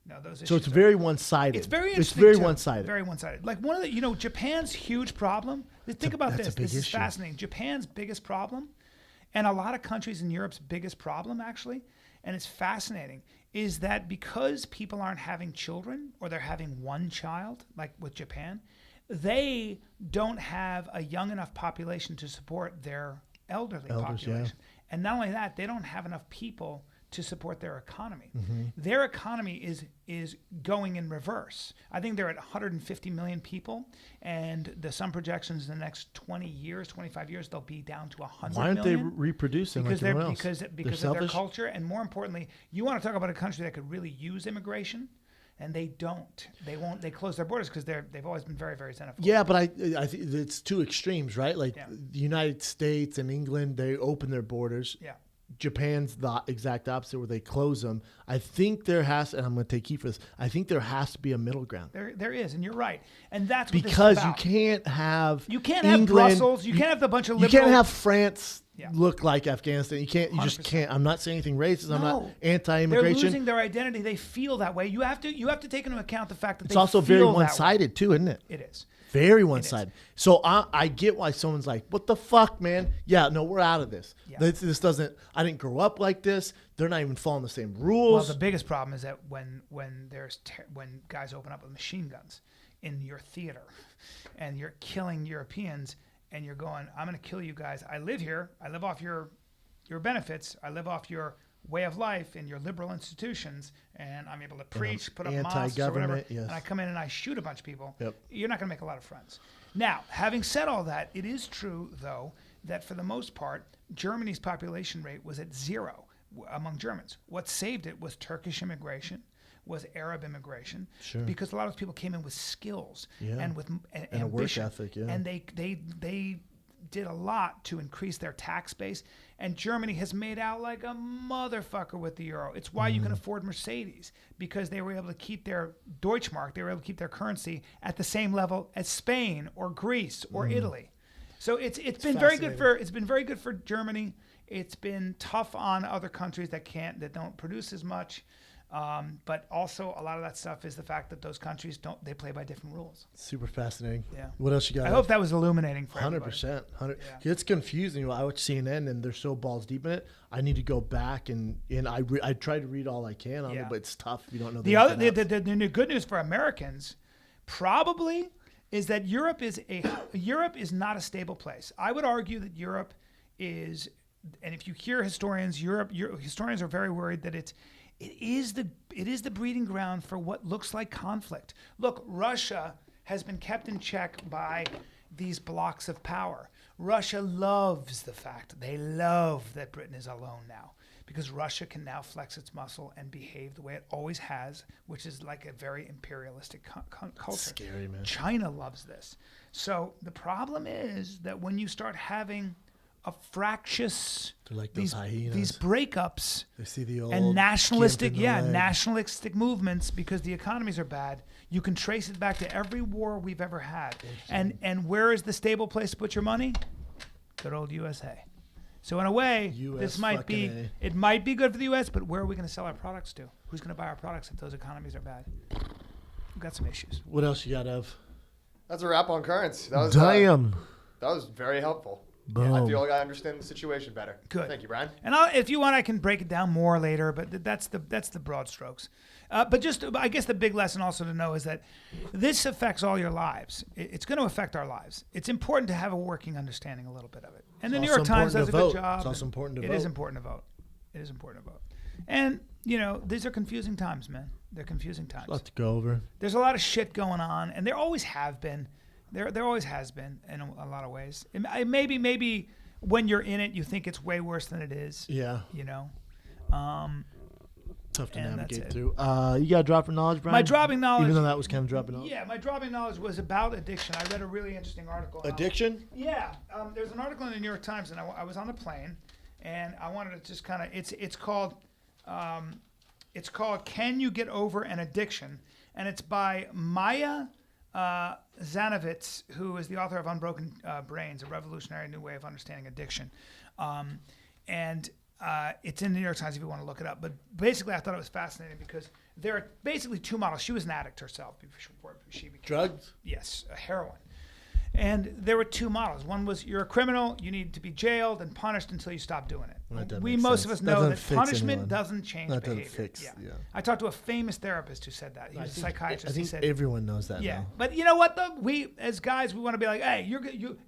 no, those issues So it's are- very one-sided. It's very It's interesting. very too. one-sided. Very one-sided. Like one of the, Japan's huge problem. Think about that's a this. big This is issue. fascinating. Japan's biggest problem, and a lot of countries in Europe's biggest problem, actually, and it's fascinating, is that because people aren't having children or they're having one child, like with Japan, they don't have a young enough population to support their elderly Elders, yeah. population. And not only that, they don't have enough people to support their economy. Mm-hmm. Their economy is going in reverse. I think they're at 150 million people, and some projections in the next 20 years, 25 years, they'll be down to 100 Why aren't they million. reproducing Because like everyone else? because They're of their selfish? culture, and more importantly, you want to talk about a country that could really use immigration, and they don't. They won't. They close their borders because they've always been very, very xenophobic. Yeah, but I think it's two extremes, right? Like Yeah. the United States and England, they open their borders. Yeah. Japan's the exact opposite, where they close them. I think there has, and I'm going to take heat for this. I think there has to be a middle ground There is, and you're right, and that's what because this is you about. can't have have Brussels. You can't have the bunch of You liberal. can't have France Yeah. look like Afghanistan. You can't. You just 100%. can't. I'm not saying anything racist. I'm not No. anti-immigration. They're losing their identity. They feel that way. You have to take into account the fact that It's they also feel very that way. one-sided too, isn't it? It is. Very one-sided. So I get why someone's like, "What the fuck, man? Yeah, no, we're out of this. Yeah. This doesn't. I didn't grow up like this. They're not even following the same Well, rules." the biggest problem is that when guys open up with machine guns in your theater, and you're killing Europeans, and you're going, "I'm going to kill you guys. I live here. I live off your benefits. I live off your way of life and your liberal institutions, and I'm able to preach, put up mosques or whatever, anti-government, yes. and I come in and I shoot a bunch of people." Yep. You're not going to make a lot of friends. Now, having said all that, it is true, though, that for the most part, Germany's population rate was at 0 among Germans. What saved it was Turkish immigration, was Arab immigration, Sure. because a lot of those people came in with skills Yeah. and with And a work ambition. ethic, yeah. And they did a lot to increase their tax base, and Germany has made out like a motherfucker with the euro. It's why you can afford Mercedes, because they were able to keep their Deutschmark, they were able to keep their currency at the same level as Spain or Greece or Italy. So it's been very good fascinating. for Germany. It's been tough on other countries that don't produce as much. But also a lot of that stuff is the fact that those countries they play by different rules. Super fascinating. Yeah. What else you got? I hope that was illuminating for 100%. Yeah. It's confusing. I watch CNN and they're so balls deep in it. I need to go back and I try to read all I can on it, but it's tough if you don't know the good news for Americans probably is that Europe is not a stable place. I would argue that Europe is, and if you hear historians, historians are very worried that it is the breeding ground for what looks like conflict. Look, Russia has been kept in check by these blocks of power. Russia loves the fact, they love that Britain is alone now, because Russia can now flex its muscle and behave the way it always has, which is like a very imperialistic culture. Scary, man. China loves this. So the problem is that when you start having a fractious, They're like those hyenas. these breakups, They see the old and nationalistic gimp in the leg. nationalistic movements, because the economies are bad, you can trace it back to every war we've ever had. And where is the stable place to put your money? Good old USA. So in a way, this might be it might be good for the US, but where are we going to sell our products to? Who's going to buy our products if those economies are bad? We've got some issues. What else you got, Ev? That's a wrap on currents. That was Damn. that was very helpful. Boom. I feel like I understand the situation better. Good. Thank you, Bryan. And if you want, I can break it down more later, but that's the broad strokes. But just, I guess the big lesson also to know is that this affects all your lives. It's going to affect our lives. It's important to have a working understanding a little bit of it. And the New York Times does a good job. It's also important to vote. It is important to vote. It is important to vote. And, these are confusing times, man. They're confusing times. A lot to go over. There's a lot of shit going on, and there always have been. There always has been in a lot of ways. Maybe when you're in it, you think it's way worse than it is. Yeah. Tough to navigate through. You got a drop of knowledge, Bryan? My dropping knowledge. Even though that was kind of dropping knowledge. Yeah, my dropping knowledge was about addiction. I read a really interesting article. Addiction? Yeah. There's an article in the New York Times, and I was on the plane, and I wanted to just kind of. It's called "Can You Get Over an Addiction?" and it's by Maya Zanovitz, who is the author of Unbroken Brains, a revolutionary new way of understanding addiction. It's in the New York Times if you want to look it up. But basically, I thought it was fascinating because there are basically two models. She was an addict herself before she became... Drugs? Yes, heroin. And there were two models. One was, you're a criminal, you need to be jailed and punished until you stop doing it. Most of us know that punishment doesn't change behavior. Yeah. I talked to a famous therapist who said that. He was a psychiatrist. I think everyone knows that now. But you know what, though? We, as guys, we want to be like, hey,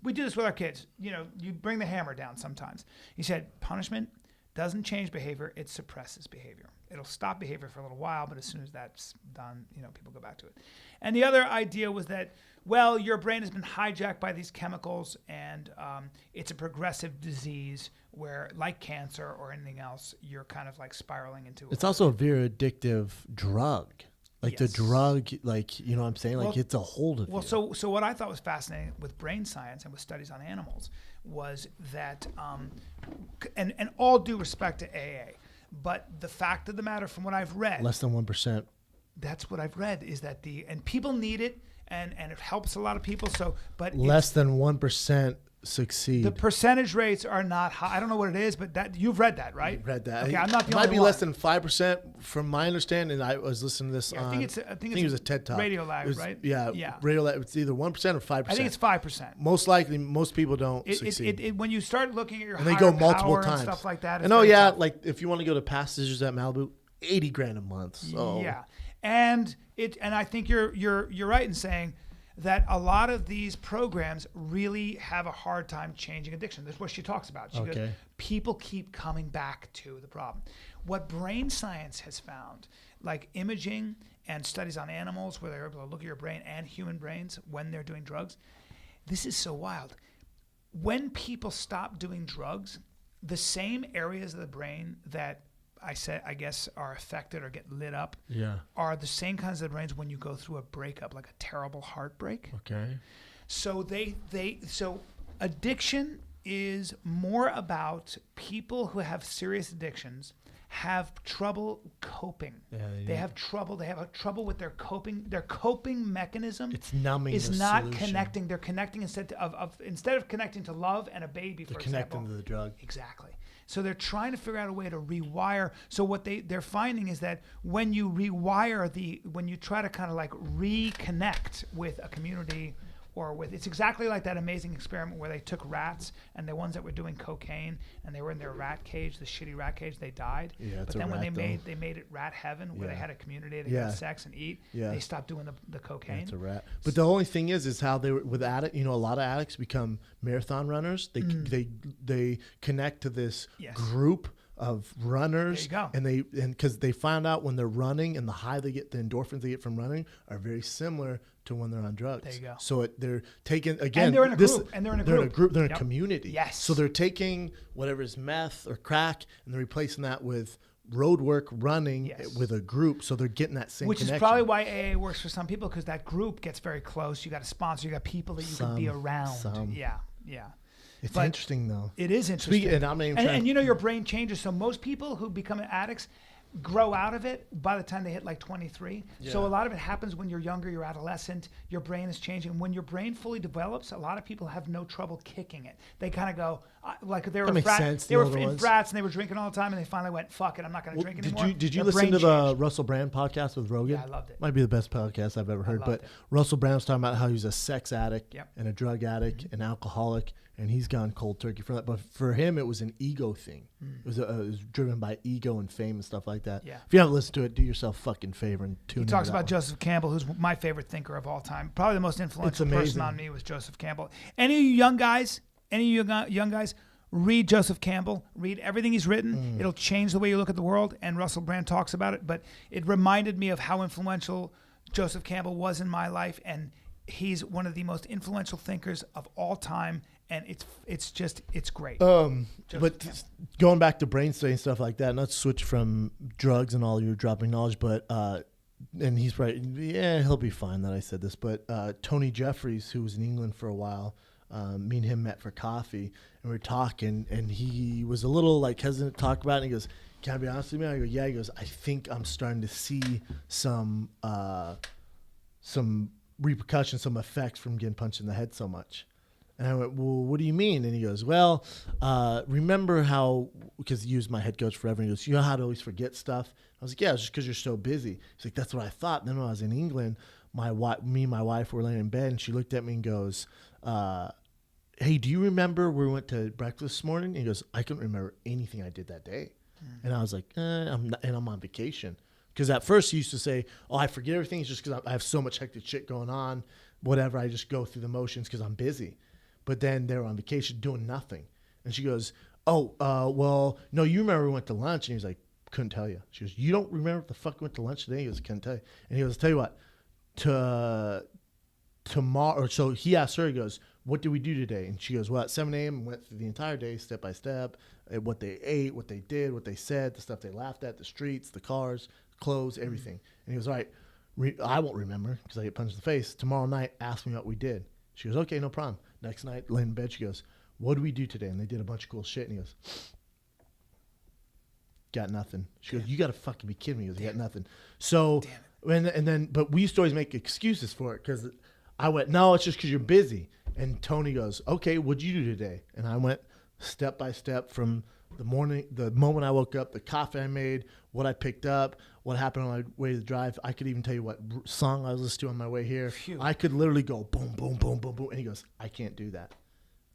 we do this with our kids. You bring the hammer down sometimes. He said, punishment doesn't change behavior, it suppresses behavior. It'll stop behavior for a little while, but as soon as that's done, people go back to it. And the other idea was that, well, your brain has been hijacked by these chemicals, and it's a progressive disease where, like cancer or anything else, you're kind of like spiraling into. It's also a very addictive drug. Like the drug, like, you know what I'm saying? Like, it's a hold of you. Well, so what I thought was fascinating with brain science and with studies on animals was that, and all due respect to AA, but the fact of the matter from what I've read. Less than 1%. That's what I've read is that and people need it and it helps a lot of people. But less than 1% succeed. The percentage rates are not high. I don't know what it is, but that you've read that, right? Read that. Okay, I'm not the only one. It might be less than 5% from my understanding. I was listening to this on. I think it was a TED Talk. Radio Lab, right? Yeah. Radio Lab. It's either 1% or 5%. I think it's 5%. Most likely, most people don't succeed. When you start looking at your and they go multiple power times and stuff like that. And like if you want to go to passages at Malibu, $80,000 a month. So. Yeah, and I think you're right in saying that a lot of these programs really have a hard time changing addiction. That's what she talks about. She goes, people keep coming back to the problem. What brain science has found, like imaging and studies on animals where they're able to look at your brain and human brains when they're doing drugs, this is so wild. When people stop doing drugs, the same areas of the brain that I guess are affected or get lit up are the same kinds of brains when you go through a breakup, like a terrible heartbreak. Okay. So so addiction is more about people who have serious addictions have trouble coping. Yeah, they have trouble. They have a trouble with their coping. Their coping mechanism It's numbing. is the not solution. connecting. They're connecting instead of connecting to love and a baby, for They're example. connecting to the drug. Exactly. So they're trying to figure out a way to rewire. So what they're finding is that when you rewire when you try to kind of like reconnect with a community or with, it's exactly like that amazing experiment where they took rats and the ones that were doing cocaine and they were in their rat cage, the shitty rat cage, they died. Yeah, it's but a then when rat, they made it rat heaven where they Yeah. had a community to Yeah. have sex and eat, Yeah. they stopped doing the cocaine. It's a rat. But the only thing is how they were with addict. You know, a lot of addicts become marathon runners. They connect to this Yes. group of runners. There you go. And because they found out when they're running and the high they get, the endorphins they get from running are very similar to when they're on drugs. There you go. So they're taking again. And they're in a this- group. And they're in a They're group. in a group. They're in Yep. a community. Yes. So they're taking whatever is meth or crack and they're replacing that with road work running Yes. with a group. So they're getting that same Which connection. is probably why AA works for some people, because that group gets very close. You got a sponsor. You got people that you can be around. Yeah. It's but interesting though. It is interesting. And I'm not even trying- and you know, your brain changes. So most people who become addicts grow out of it by the time they hit like 23. So a lot of it happens when you're younger, you're adolescent, your brain is changing. When your brain fully develops, a lot of people have no trouble kicking it. They kind of go, like they were, makes sense, they the were older in ones. frats and they were drinking all the time and they finally went, fuck it, I'm not going to drink anymore. Did you Their listen brain to the changed. Russell Brand podcast with Rogan? Yeah, I loved it. Might be the best podcast I've ever heard. loved But it. Russell Brand was talking about how he was a sex addict Yep. and a drug addict and alcoholic, and he's gone cold turkey for that. But for him, it was an ego thing. It was driven by ego and fame and stuff like that. Yeah. If you haven't listened to it, do yourself a fucking favor and tune He into talks that about one. Joseph Campbell, who's my favorite thinker of all time. Probably the most influential person amazing. on me was Joseph Campbell. Any of you young guys, read Joseph Campbell. Read everything he's written. It'll change the way you look at the world. And Russell Brand talks about it. But it reminded me of how influential Joseph Campbell was in my life. And he's one of the most influential thinkers of all time. And it's great. But going back to brain study and stuff like that, not to switch from drugs and all your dropping knowledge, but and he's right. Yeah, he'll be fine that I said this. But Tony Jeffries, who was in England for a while, me and him met for coffee, and we were talking, and he was a little like hesitant to talk about it. And he goes, "Can I be honest with you?" I go, "Yeah." He goes, "I think I'm starting to see some repercussions, some effects from getting punched in the head so much." And I went, "Well, what do you mean?" And he goes, "Well, remember how," because he used my head coach forever. And he goes, "You know how to always forget stuff?" I was like, "Yeah, it's just because you're so busy." He's like, "That's what I thought." And then when I was in England, me and my wife were laying in bed, and she looked at me and goes, "Hey, do you remember we went to breakfast this morning?" And he goes, "I couldn't remember anything I did that day." And I was like, I'm on vacation. Because at first he used to say, "Oh, I forget everything. It's just because I have so much hectic shit going on. Whatever, I just go through the motions because I'm busy." But then they were on vacation doing nothing. And she goes, "Oh, well, no, you remember we went to lunch." And he was like, "Couldn't tell you." She goes, "You don't remember what the fuck we went to lunch today?" He goes, "Couldn't tell you." And he goes, "Tell you what, tomorrow," so he asked her, he goes, "What did we do today?" And she goes, "Well, at 7 a.m. went through the entire day, step by step, what they ate, what they did, what they said, the stuff they laughed at, the streets, the cars, clothes, everything." And he goes, "All right, I won't remember because I get punched in the face. Tomorrow night, ask me what we did." She goes, "Okay, no problem." Next night, laying in bed, she goes, "What did we do today?" And they did a bunch of cool shit. And he goes, "Got nothing." She goes, "You got to fucking be kidding me." He goes, "You got nothing." So, but we used to always make excuses for it because I went, "No, it's just because you're busy." And Tony goes, "Okay, what'd you do today?" And I went step by step from the moment I woke up, the coffee I made, what I picked up, what happened on my way to the drive. I could even tell you what song I was listening to on my way here. Phew. I could literally go boom, boom, boom, boom, boom. And he goes, "I can't do that."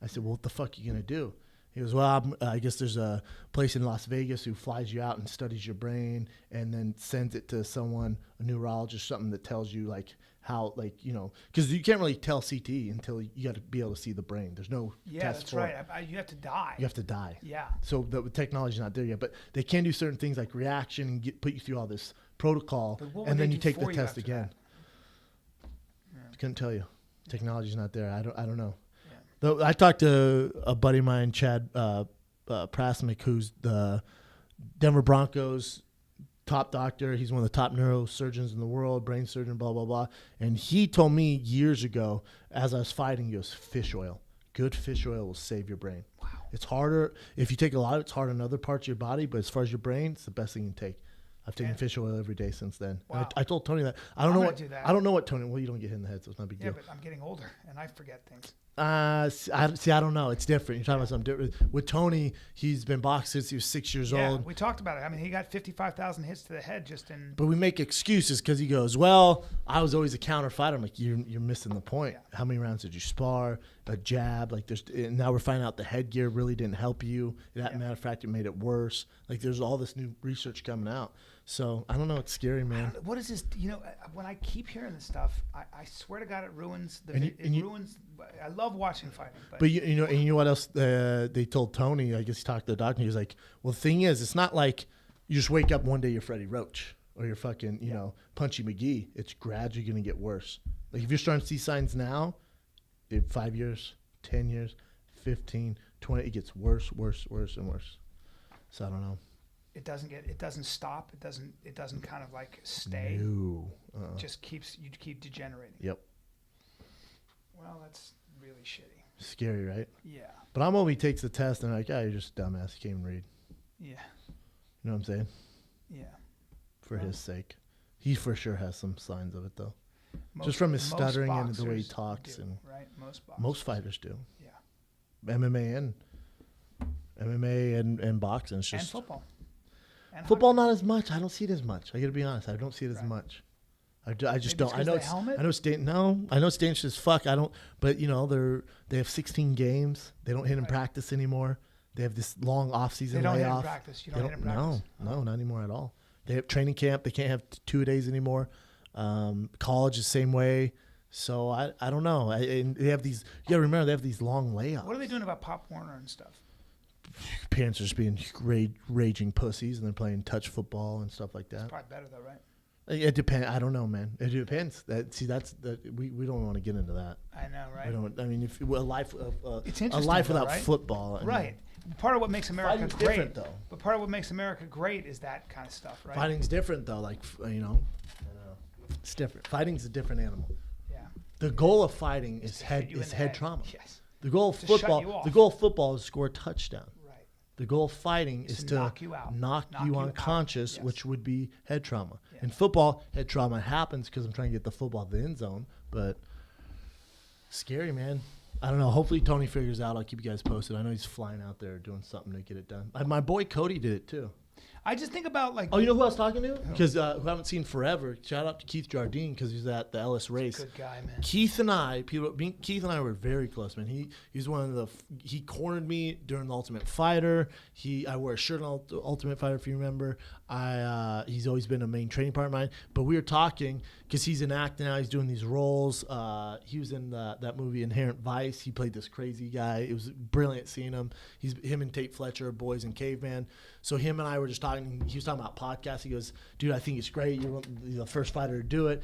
I said, "Well, what the fuck are you going to do?" He goes, "Well, I guess there's a place in Las Vegas who flies you out and studies your brain and then sends it to someone, a neurologist, something that tells you like how, like, you know, because you can't really tell CTE until you got to be able to see the brain. There's no test that's for right. it. You have to die. You have to die. Yeah. So the technology's not there yet, but they can do certain things like reaction and put you through all this protocol, But what would and then they you do take the for you test after again. Couldn't tell you. Technology's not there. I don't know. Yeah. Though I talked to a buddy of mine, Chad Prasmick, who's the Denver Broncos top doctor. He's one of the top neurosurgeons in the world, brain surgeon, blah, blah, blah. And he told me years ago, as I was fighting, he goes, fish oil. Good fish oil will save your brain. Wow. It's harder. If you take a lot, it's hard on other parts of your body, but as far as your brain, it's the best thing you can take. I've taken fish oil every day since then. Wow. I told Tony that. I don't know what Tony. Well, you don't get hit in the head, so it's not a big deal. Yeah, but I'm getting older and I forget things. I don't know. It's different. You're talking about something different. With Tony, he's been boxing since he was 6 years old. We talked about it. I mean, he got 55,000 hits to the head just in. But we make excuses because he goes, well, I was always a counter fighter. I'm like, you're missing the point. Yeah. How many rounds did you spar? A jab? Like and now we're finding out the headgear really didn't help you. Matter of fact, it made it worse. Like there's all this new research coming out. So I don't know. It's scary, man. What is this? When I keep hearing this stuff, I swear to God, it ruins ruins. I love watching fighting. But you know what else they told Tony? I guess he talked to the doctor. He was like, well, the thing is, it's not like you just wake up one day you're Freddie Roach or you're fucking, Punchy McGee. It's gradually going to get worse. Like if you're starting to see signs now, in 5 years, 10 years, 15, 20, it gets worse, worse, worse, and worse. So I don't know. It doesn't stop. It doesn't kind of like stay. No. It just keep degenerating. Yep. Well, that's really shitty. Scary, right? Yeah. But I'm hoping he takes the test and like, you're just a dumbass. You can't even read. Yeah. You know what I'm saying? Yeah. For his sake. He for sure has some signs of it, though. Just from his stuttering and the way he talks. Right? Most fighters do. Yeah. MMA and boxing. It's just, and football. And football, not as much. I don't see it as much. I got to be honest. I don't see it as much. I just don't. I know it's dangerous as fuck. I don't. But they have 16 games. They don't hit in practice anymore. They have this long off season layoff. They don't hit in practice. You don't hit in practice. No, not anymore at all. They have training camp. They can't have 2 days anymore. College is the same way. So I don't know. And they have these. You gotta remember they have these long layoffs. What are they doing about Pop Warner and stuff? Parents are just being raging pussies and they're playing touch football and stuff like that. It's probably better though, right? It depends. I don't know, man. It depends. We don't want to get into that. I know, right? We don't. I mean, if a life without right? football, right? Part of what makes America great, though. But part of what makes America great is that kind of stuff, right? Fighting's different, though. Like it's different. Fighting's a different animal. Yeah. The goal of fighting is head trauma. Yes. The goal of football is to score a touchdown. The goal of fighting is to knock you unconscious, which would be head trauma. Yeah. In football, head trauma happens because I'm trying to get the football to the end zone. But scary, man. I don't know. Hopefully Tony figures out. I'll keep you guys posted. I know he's flying out there doing something to get it done. My boy Cody did it too. I just think about like. Oh, you know who I was talking to? Because who I haven't seen forever. Shout out to Keith Jardine because he's at the Ellis race. Good guy, man. Keith and I were very close, man. He's one of he cornered me during the Ultimate Fighter. I wore a shirt on Ultimate Fighter, if you remember. He's always been a main training partner of mine. But we were talking because he's in acting now. He's doing these roles. He was in that movie Inherent Vice. He played this crazy guy. It was brilliant seeing him. Him and Tate Fletcher, Boys and Caveman. So him and I were just talking. He was talking about podcasts. He goes, dude, I think it's great. You're the first fighter to do it.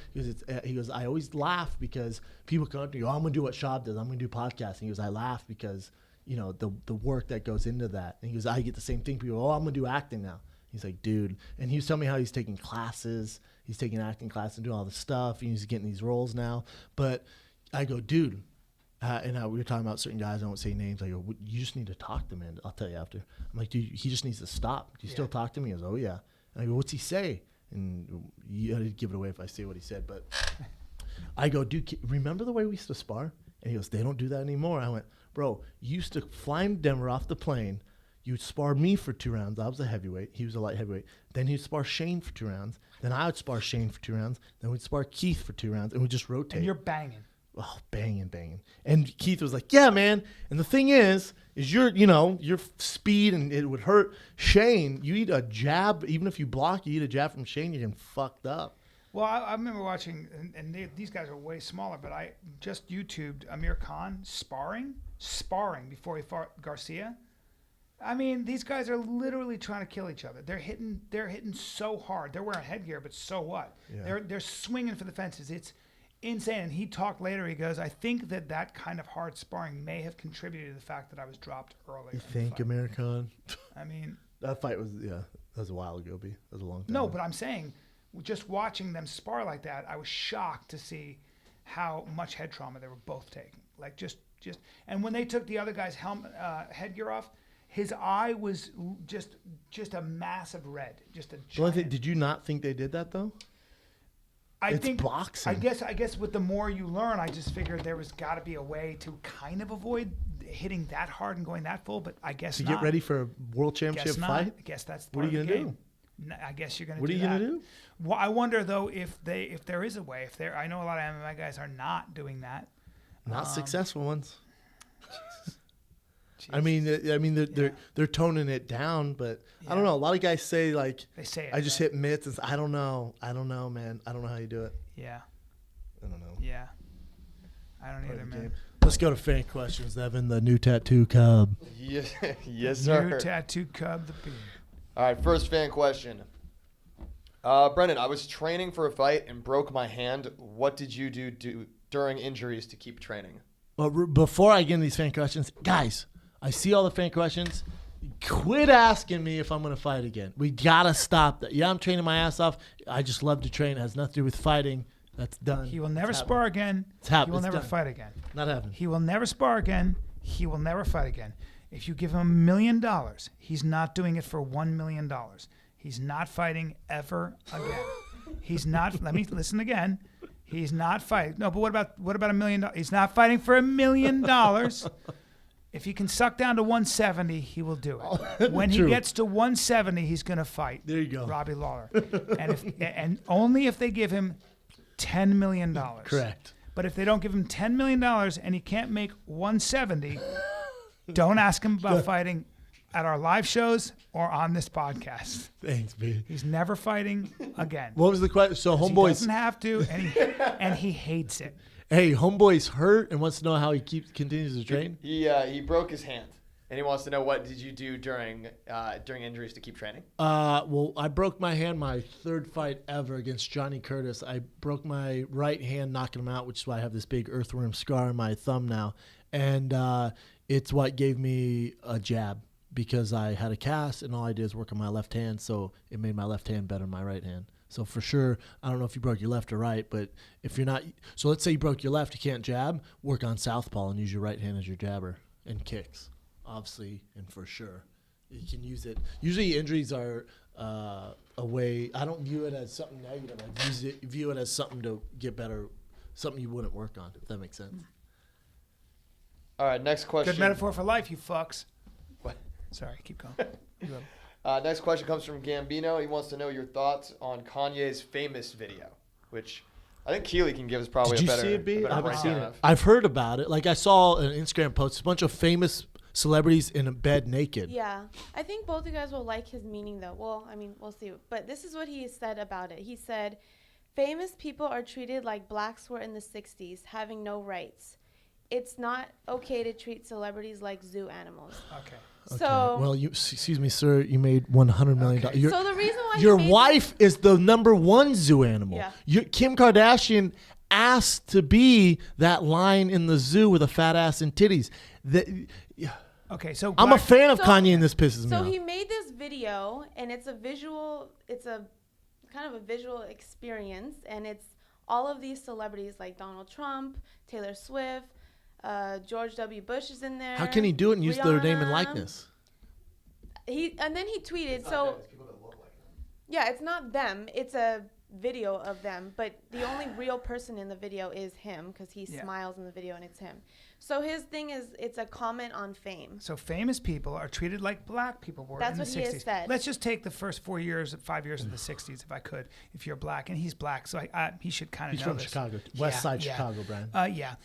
He goes, I always laugh because people come up to me, I'm going to do what Shab does. I'm going to do podcasting. He goes, I laugh because, the work that goes into that. And he goes, I get the same thing. People, I'm going to do acting now. He's like, dude. And he was telling me how he's taking classes. He's taking acting classes and doing all this stuff. And he's getting these roles now. But I go, dude. We were talking about certain guys. I won't say names. I go, you just need to talk to him. And I'll tell you after. I'm like, dude, he just needs to stop. Do you still talk to me? He goes, oh, yeah. And I go, what's he say? And you got to give it away if I say what he said. But I go, dude, remember the way we used to spar? And he goes, they don't do that anymore. I went, bro, you used to fly in Denver off the plane. You'd spar me for 2 rounds. I was a heavyweight. He was a light heavyweight. Then he'd spar Shane for 2 rounds. Then I would spar Shane for 2 rounds. Then we'd spar Keith for 2 rounds. And we'd just rotate. And you're banging. Oh, banging. And Keith was like, yeah, man. And the thing is your speed and it would hurt. Shane, you eat a jab. Even if you block, you eat a jab from Shane, you're getting fucked up. Well, I remember watching, and these guys are way smaller, but I just YouTubed Amir Khan sparring before he fought Garcia. I mean, these guys are literally trying to kill each other. They're hitting so hard. They're wearing headgear, but so what? Yeah. They're swinging for the fences. It's insane. And he talked later. He goes, I think that kind of hard sparring may have contributed to the fact that I was dropped earlier. You think, Amir Khan? I mean, that fight was that was a while ago. That was a long time. No, but I'm saying, just watching them spar like that, I was shocked to see how much head trauma they were both taking. Like just And when they took the other guy's helmet, headgear off, his eye was just a massive red, just a giant. Did you not think they did that though? I think boxing. I guess with the more you learn, I just figured there was got to be a way to kind of avoid hitting that hard and going that full, but I guess not. Get ready for a world championship fight. I guess that's what are you gonna do? I guess you're gonna. What are you gonna do? Well, I wonder though if there is a way. I know a lot of MMA guys are not doing that. Not successful ones. I mean, they're toning it down, but I don't know. A lot of guys say like, they say it, I just hit mitts. And I don't know, man. I don't know how you do it. Yeah. I don't know. Yeah. I don't either, man. Let's go to fan questions, Evan, the new tattoo cub. Yes, sir. New tattoo cub, the beard. All right, first fan question. Brendan, I was training for a fight and broke my hand. What did you do during injuries to keep training? Well, before I get into these fan questions, guys, I see all the fan questions. Quit asking me if I'm going to fight again. We got to stop that. Yeah, I'm training my ass off. I just love to train. It has nothing to do with fighting. That's done. He will never spar again. It's happening. He will never fight again. Not happening. He will never spar again. He will never fight again. If you give him $1 million, he's not doing it for $1 million. He's not fighting ever again. He's not. Let me listen again. He's not fighting. No, but what about $1 million? He's not fighting for $1 million. If he can suck down to 170, he will do it. When he gets to 170, he's going to fight. There you go. Robbie Lawler. And only if they give him $10 million. Correct. But if they don't give him $10 million and he can't make 170, don't ask him about fighting at our live shows or on this podcast. Thanks, B. He's never fighting again. What was the question? So He homeboys doesn't have to, and he hates it. Hey, homeboy's hurt and wants to know how he continues to train. He broke his hand, and he wants to know what did you do during injuries to keep training. Well, I broke my hand my third fight ever against Johnny Curtis. I broke my right hand knocking him out, which is why I have this big earthworm scar on my thumb now, and it's what gave me a jab because I had a cast and all I did is work on my left hand, so it made my left hand better than my right hand. So for sure, I don't know if you broke your left or right, but if you're not, so let's say you broke your left, you can't jab, work on southpaw and use your right hand as your jabber and kicks, obviously, and for sure. You can use it. Usually injuries are a way, I don't view it as something negative. I view it as something to get better, something you wouldn't work on, if that makes sense. All right, next question. Good metaphor for life, you fucks. What? Sorry, keep going. Next question comes from Gambino. He wants to know your thoughts on Kanye's famous video, which I think Keely can give us probably Did a better. you see it, B? I haven't breakdown seen it. of. I've heard about it. Like I saw an Instagram post, a bunch of famous celebrities in a bed naked. Yeah. I think both you guys will like his meaning, though. Well, I mean, we'll see. But this is what he said about it. He said, famous people are treated like blacks were in the 60s, having no rights. It's not okay to treat celebrities like zoo animals. Okay. So, well, excuse me, sir. You made $100 million. Okay. So the reason why your he made wife is the #1 zoo animal. Yeah. Kim Kardashian asked to be that lion in the zoo with a fat ass and titties. Okay, so I'm a fan of So- Kanye, and this pisses me So off. he made this video, and it's a kind of a visual experience, and it's all of these celebrities like Donald Trump, Taylor Swift, George W. Bush is in there. How can he do it and use their name and Rihanna. likeness? And then he tweeted, yeah, it's not them. It's a video of them, but the only real person in the video is him because he smiles in the video and it's him. So his thing is, it's a comment on fame. So famous people are treated like black people were That's in the what he 60s. has said. Let's just take the first 5 years of the 60s, if I could, if you're black, and he's black, so he should kind of He's know from this. Chicago, West Side Chicago, Brian. Yeah.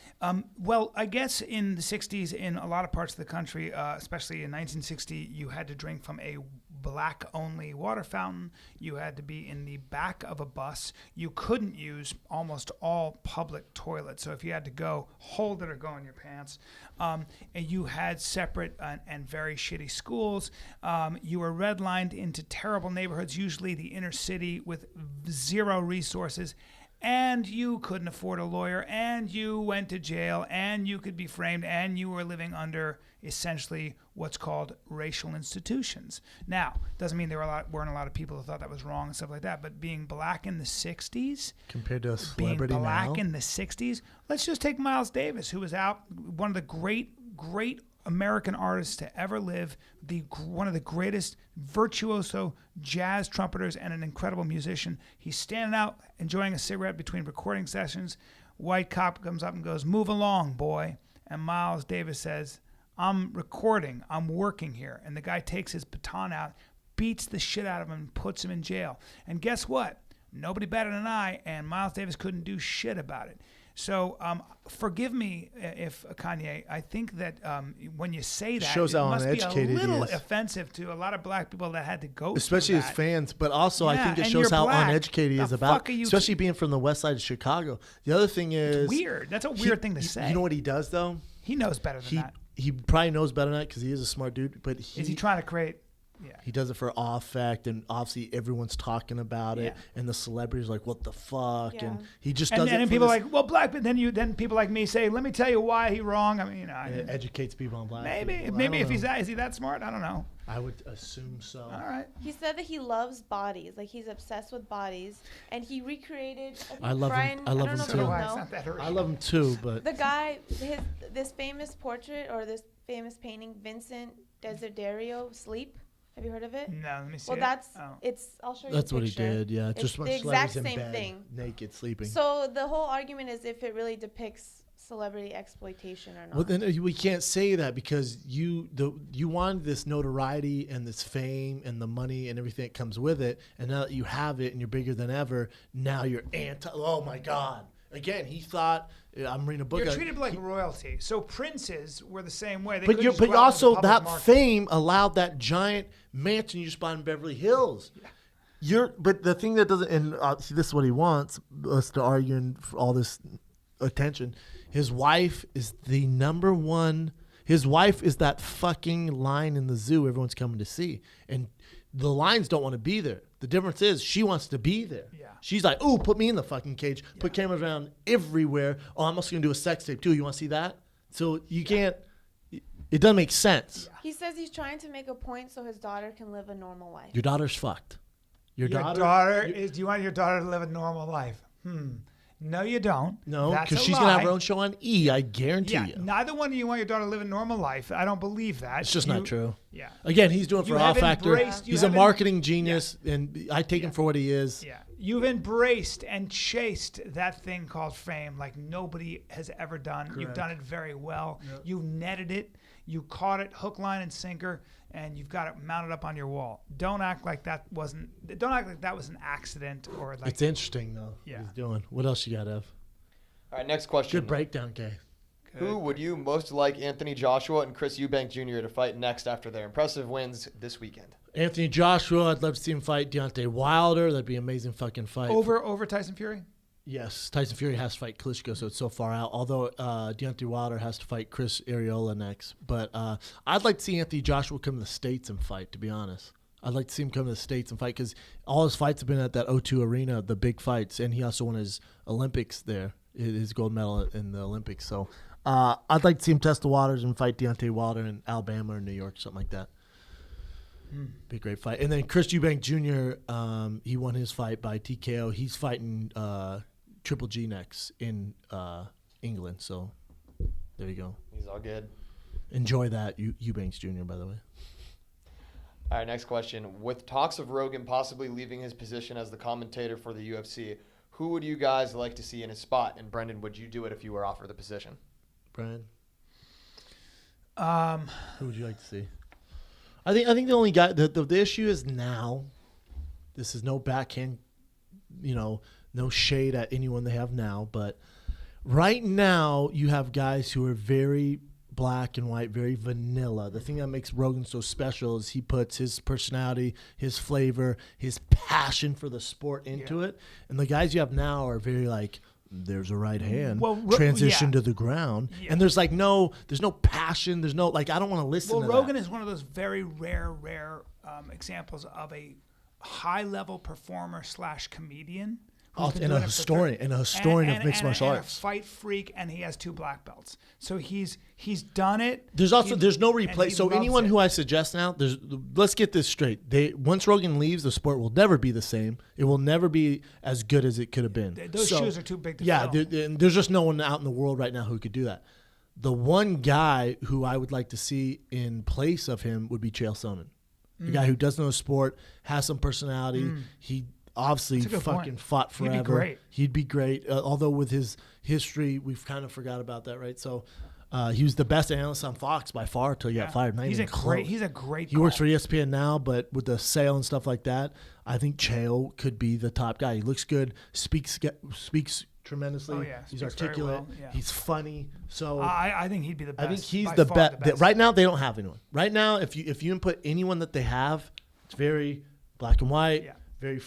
Well, I guess in the 60s, in a lot of parts of the country, especially in 1960, you had to drink from a black-only water fountain. You had to be in the back of a bus. You couldn't use almost all public toilets. So if you had to go, hold it or go in your pants. And you had separate and very shitty schools. You were redlined into terrible neighborhoods, usually the inner city with zero resources. and you couldn't afford a lawyer, and you went to jail, and you could be framed, and you were living under essentially what's called racial institutions. Now, doesn't mean there weren't a lot of people who thought that was wrong and stuff like that, but being black in the 60s, compared to a celebrity being black now, in the 60s, let's just take Miles Davis, who was out, one of the great American artists to ever live, one of the greatest virtuoso jazz trumpeters and an incredible musician. He's standing out enjoying a cigarette between recording sessions. White cop comes up and goes, "Move along, boy." And Miles Davis says, "I'm recording, I'm working here." And the guy takes his baton out, beats the shit out of him, and puts him in jail. And guess what? Nobody better than I, and Miles Davis couldn't do shit about it. So forgive me if Kanye, I think that when you say that, shows it how must be a uneducated he little is. offensive to a lot of black people that had to go especially through his that. fans, but also I Yeah, think it and shows you're how black. uneducated he is The about, fuck are you- especially being from the west side of Chicago. The other thing is Weird. That's a weird thing to say. You know what he does though? He knows better than that. He probably knows better than that because he is a smart dude. But Is he trying to create? Yeah. He does it for effect, and obviously everyone's talking about it, Yeah. and the celebrities are like, "What the fuck?" Yeah. And he just And does it. then for people are this- like, well, black, but then people like me say, let me tell you why he wrong. I mean, you know, it educates people on black. maybe people. I maybe don't if he's know. is he that smart? I don't know. I would assume so. All right. He said that he loves bodies, like he's obsessed with bodies, and he recreated. I, think I love him- Bryan, I love don't him know if too. you'll Why it's know. not that I love him too, but The guy, this famous portrait or this famous painting, Vincent Desiderio, Sleep. Have you heard of it? No, let me see. Well, it. that's Oh. it's. I'll show you. that's a what he picture. did. Yeah, It's just the much exact celebrities in same bed, thing. naked, sleeping. So the whole argument is if it really depicts celebrity exploitation or not. Well, then we can't say that because you wanted this notoriety and this fame and the money and everything that comes with it, and now that you have it and you're bigger than ever, now you're anti. Oh my God! Again, he thought I'm reading a book. You're treated like royalty. So princes were the same way. They But couldn't you just but go out into also the public that market. fame allowed that giant mansion you just bought in Beverly Hills. But the thing that doesn't, and see, this is what he wants us to argue and for all this attention. His wife is the number one. His wife is that fucking lion in the zoo everyone's coming to see, and the lions don't want to be there. The difference is she wants to be there. Yeah. She's like, "Oh, put me in the fucking cage. Put cameras around everywhere. Oh, I'm also gonna do a sex tape too. You want to see that?" So you can't. It doesn't make sense. He says he's trying to make a point so his daughter can live a normal life. Your daughter's fucked. Your Do you want your daughter to live a normal life? No, you don't. No, That's because a she's gonna have lie. her own show on E. I guarantee Yeah, you. neither one of you want your daughter to live a normal life. I don't believe that. It's just not true. Yeah. Again, he's doing it You for have off factor. embraced- you He's a have marketing genius, and I take him for what he is. Yeah. You've embraced and chased that thing called fame like nobody has ever done. You've Correct. done it very well. You've netted it. You caught it hook, line, and sinker, and you've got it mounted up on your wall. Don't act like that was an accident or like. It's interesting though. Yeah. What he's doing. What else you got, Ev? All right, next question. Good breakdown, Kay. Who would you most like Anthony Joshua and Chris Eubank Jr. to fight next after their impressive wins this weekend? Anthony Joshua. I'd love to see him fight Deontay Wilder. That'd be an amazing fucking fight. over Tyson Fury? Yes, Tyson Fury has to fight Klitschko, so it's so far out. Although Deontay Wilder has to fight Chris Arreola next. But I'd like to see Anthony Joshua come to the States and fight, to be honest. I'd like to see him come to the States and fight because all his fights have been at that O2 Arena, the big fights, and he also won his Olympics there, his gold medal in the Olympics. So I'd like to see him test the waters and fight Deontay Wilder in Alabama or New York, something like that. Be a great fight. And then Chris Eubank Jr., he won his fight by TKO. He's fighting Triple G next in England. So there you go. He's all good. Enjoy that, Eubanks Jr., by the way. All right, next question. With talks of Rogan possibly leaving his position as the commentator for the UFC, who would you guys like to see in his spot? And Brendan, would you do it if you were offered the position? Bryan? Who would you like to see? I think the only guy, the issue is now, this is no backhand, no shade at anyone they have now, but right now you have guys who are very black and white, very vanilla. The thing that makes Rogan so special is he puts his personality, his flavor, his passion for the sport into it. And the guys you have now are very like, there's a right hand, transition to the ground. Yeah. And there's there's no passion. There's no, I don't want to listen to Rogan that. is one of those very rare examples of a high-level performer / comedian who's been And doing a it for historian, and a historian of mixed martial and arts. a fight freak, and he has 2 black belts. So he's done it. There's no and replay. he So loves anyone it. who I suggest now, let's get this straight. Once Rogan leaves, the sport will never be the same. It will never be as good as it could have been. Those shoes are too big to fill. fill. There's just no one out in the world right now who could do that. The one guy who I would like to see in place of him would be Chael Sonnen. A guy who does know the sport, has some personality. He obviously fucking fought forever. He'd be great. Although with his history, we've kind of forgot about that, right? So he was the best analyst on Fox by far until he got fired. He's a great. He works for ESPN now, but with the sale and stuff like that, I think Chael could be the top guy. He looks good, speaks tremendously. Oh, yeah. He's Speaks very articulate. well. Yeah. He's funny. So I think he'd be the best. I think he's by the far best. Right now, they don't have anyone. Right now, if you input anyone that they have, it's very black and white, very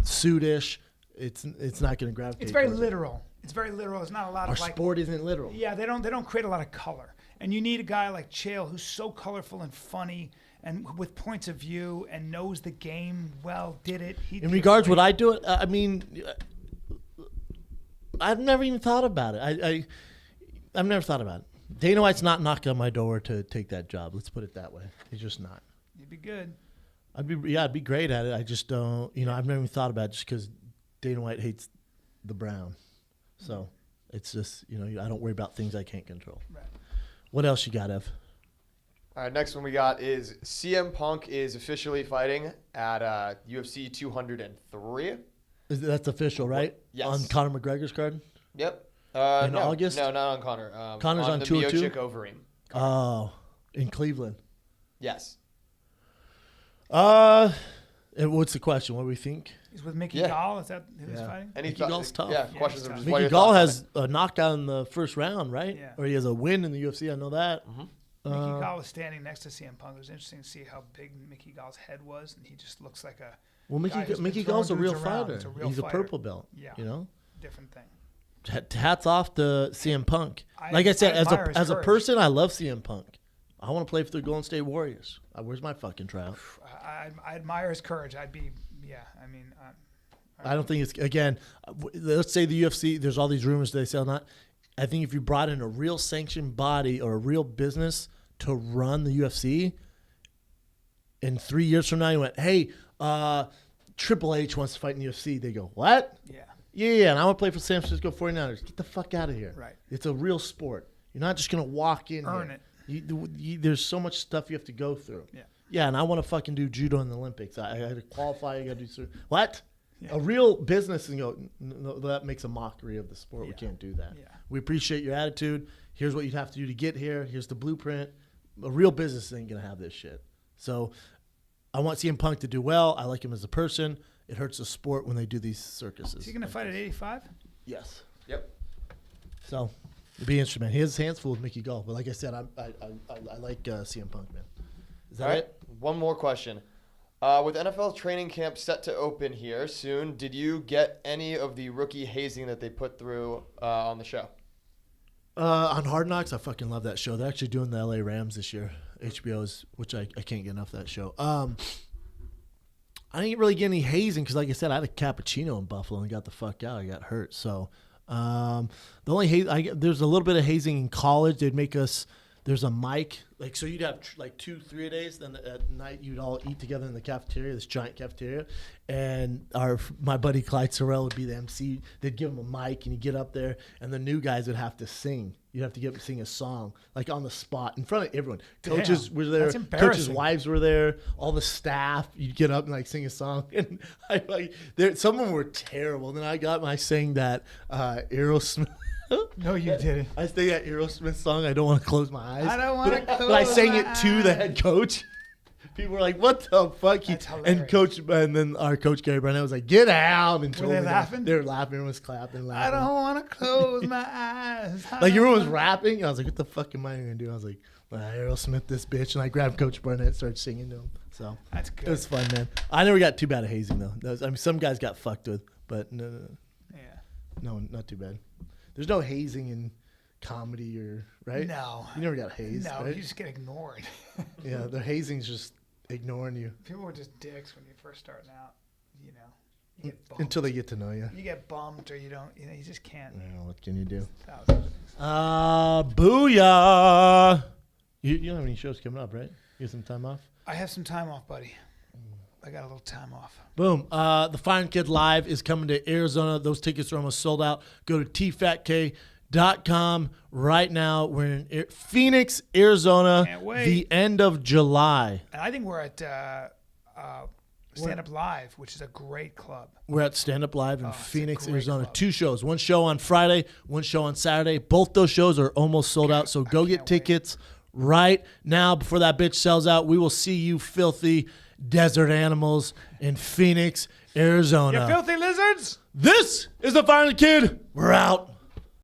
suitish. It's not going to gravitate. It's very towards it. literal. It's very literal. It's not a lot Our of like. sport isn't literal. Yeah, they don't create a lot of color, and you need a guy like Chael who's so colorful and funny and with points of view and knows the game well. Did it? In regards, would I do it? I mean, I've never even thought about it. I've never thought about it. Dana White's not knocking on my door to take that job. Let's put it that way. He's just not. You'd be good. I'd be great at it. I just don't. I've never even thought about it just because Dana White hates the Brown. So it's just I don't worry about things I can't control. Right. What else you got, Ev? All right, next one we got is CM Punk is officially fighting at UFC 203. That's official, right? Yes. On Conor McGregor's card? Yep. In August? No, not on Conor. Conor's on the 202? Miocic Overeem. Oh, in Cleveland. Yes. And what's the question? What do we think? He's with Mickey Yeah. Gall. Is that who he's fighting? Any Mickey Gall's tough. Yeah, Yeah, questions he's are tough. just what are Mickey your Gall thoughts has a knockout in the first round, right? Yeah. Or he has a win in the UFC. I know that. Mm-hmm. Mickey Gall was standing next to CM Punk. It was interesting to see how big Mickey Gall's head was, and he just looks like a Well, guy who's been Mickey throwing Gall's a real dudes around. fighter. He's a real He's fighter. a purple belt. Yeah. Different thing. Hats off to CM Punk. I Like I said, admire his as a courage. person, I love CM Punk. I want to play for the Golden State Warriors. Where's my fucking tryout? I admire his courage. I don't think it's again. Let's say the UFC. There's all these rumors they say not. I think if you brought in a real sanctioned body or a real business to run the UFC, in 3 years from now, you went, "Hey, Triple H wants to fight in the UFC." They go, "What?" Yeah. Yeah, and I want to play for San Francisco 49ers. Get the fuck out of here. Right. It's a real sport. You're not just going to walk in Earn here. There's so much stuff you have to go through. Yeah. Yeah, and I want to fucking do judo in the Olympics. I got to qualify. I got to do certain. What? Yeah. A real business and go, no, that makes a mockery of the sport. We Yeah. can't do that. Yeah. We appreciate your attitude. Here's what you'd have to do to get here. Here's the blueprint. A real business ain't going to have this shit. So I want CM Punk to do well. I like him as a person. It hurts the sport when they do these circuses. Is he going to fight at 85? Yes. Yep. So it'd be interesting, man. He has his hands full with Mickey Gall. But like I said, I like CM Punk, man. Is that All right. it? One more question. With NFL training camp set to open here soon, did you get any of the rookie hazing that they put through on the show? On Hard Knocks, I fucking love that show. They're actually doing the LA Rams this year. HBO's, which I can't get enough of that show. I didn't really get any hazing because, like I said, I had a cappuccino in Buffalo and got the fuck out. I got hurt. So the only there's a little bit of hazing in college. They'd make us. There's a mic, so you'd have 2-3 days. Then at night you'd all eat together in the cafeteria, this giant cafeteria, and my buddy Clyde Sorrell would be the MC. They'd give him a mic, and he'd get up there, and the new guys would have to sing. You'd have to get them to sing a song, on the spot in front of everyone. Coaches were there. That's embarrassing. Coaches' wives were there. All the staff. You'd get up and sing a song, and some of them were terrible. Then I sang that Aerosmith. No, you didn't. I sang that Aerosmith song. I don't want to close my eyes. I don't want to close But I sang my it to the head coach. People were like, "What the fuck?" That's And then our coach Gary Burnett was like, "Get out!" And told they me that. laughing? They were laughing. Everyone was clapping, I laughing. don't want to close my eyes. Everyone was rapping. I was like, "What the fuck am I gonna do?" I was like, "Aerosmith, this bitch," and I grabbed Coach Burnett and started singing to him. So That's good. it was fun, man. I never got too bad at hazing though. Some guys got fucked with, but no, not too bad. There's no hazing in comedy right? No. You never got hazed, No, right? you just get ignored. Yeah, the hazing's just ignoring you. People were just dicks when you're first starting out, Until they get to know you. You get bummed or you don't, you just can't. What can you do? Thousands. Booyah. You don't have any shows coming up, right? You have some time off? I have some time off, buddy. I got a little time off. Boom. The Fire Kid Live is coming to Arizona. Those tickets are almost sold out. Go to tfatk.com right now. We're in Phoenix, Arizona. Can't wait. The end of July. And I think we're at Stand Up Live, which is a great club. We're at Stand Up Live in Phoenix, great Arizona. club. 2 shows. One show on Friday, one show on Saturday. Both those shows are almost sold out, so go get tickets right now before that bitch sells out. We will see you filthy desert animals in Phoenix, Arizona. You filthy lizards! This is the Fire Kid. We're out.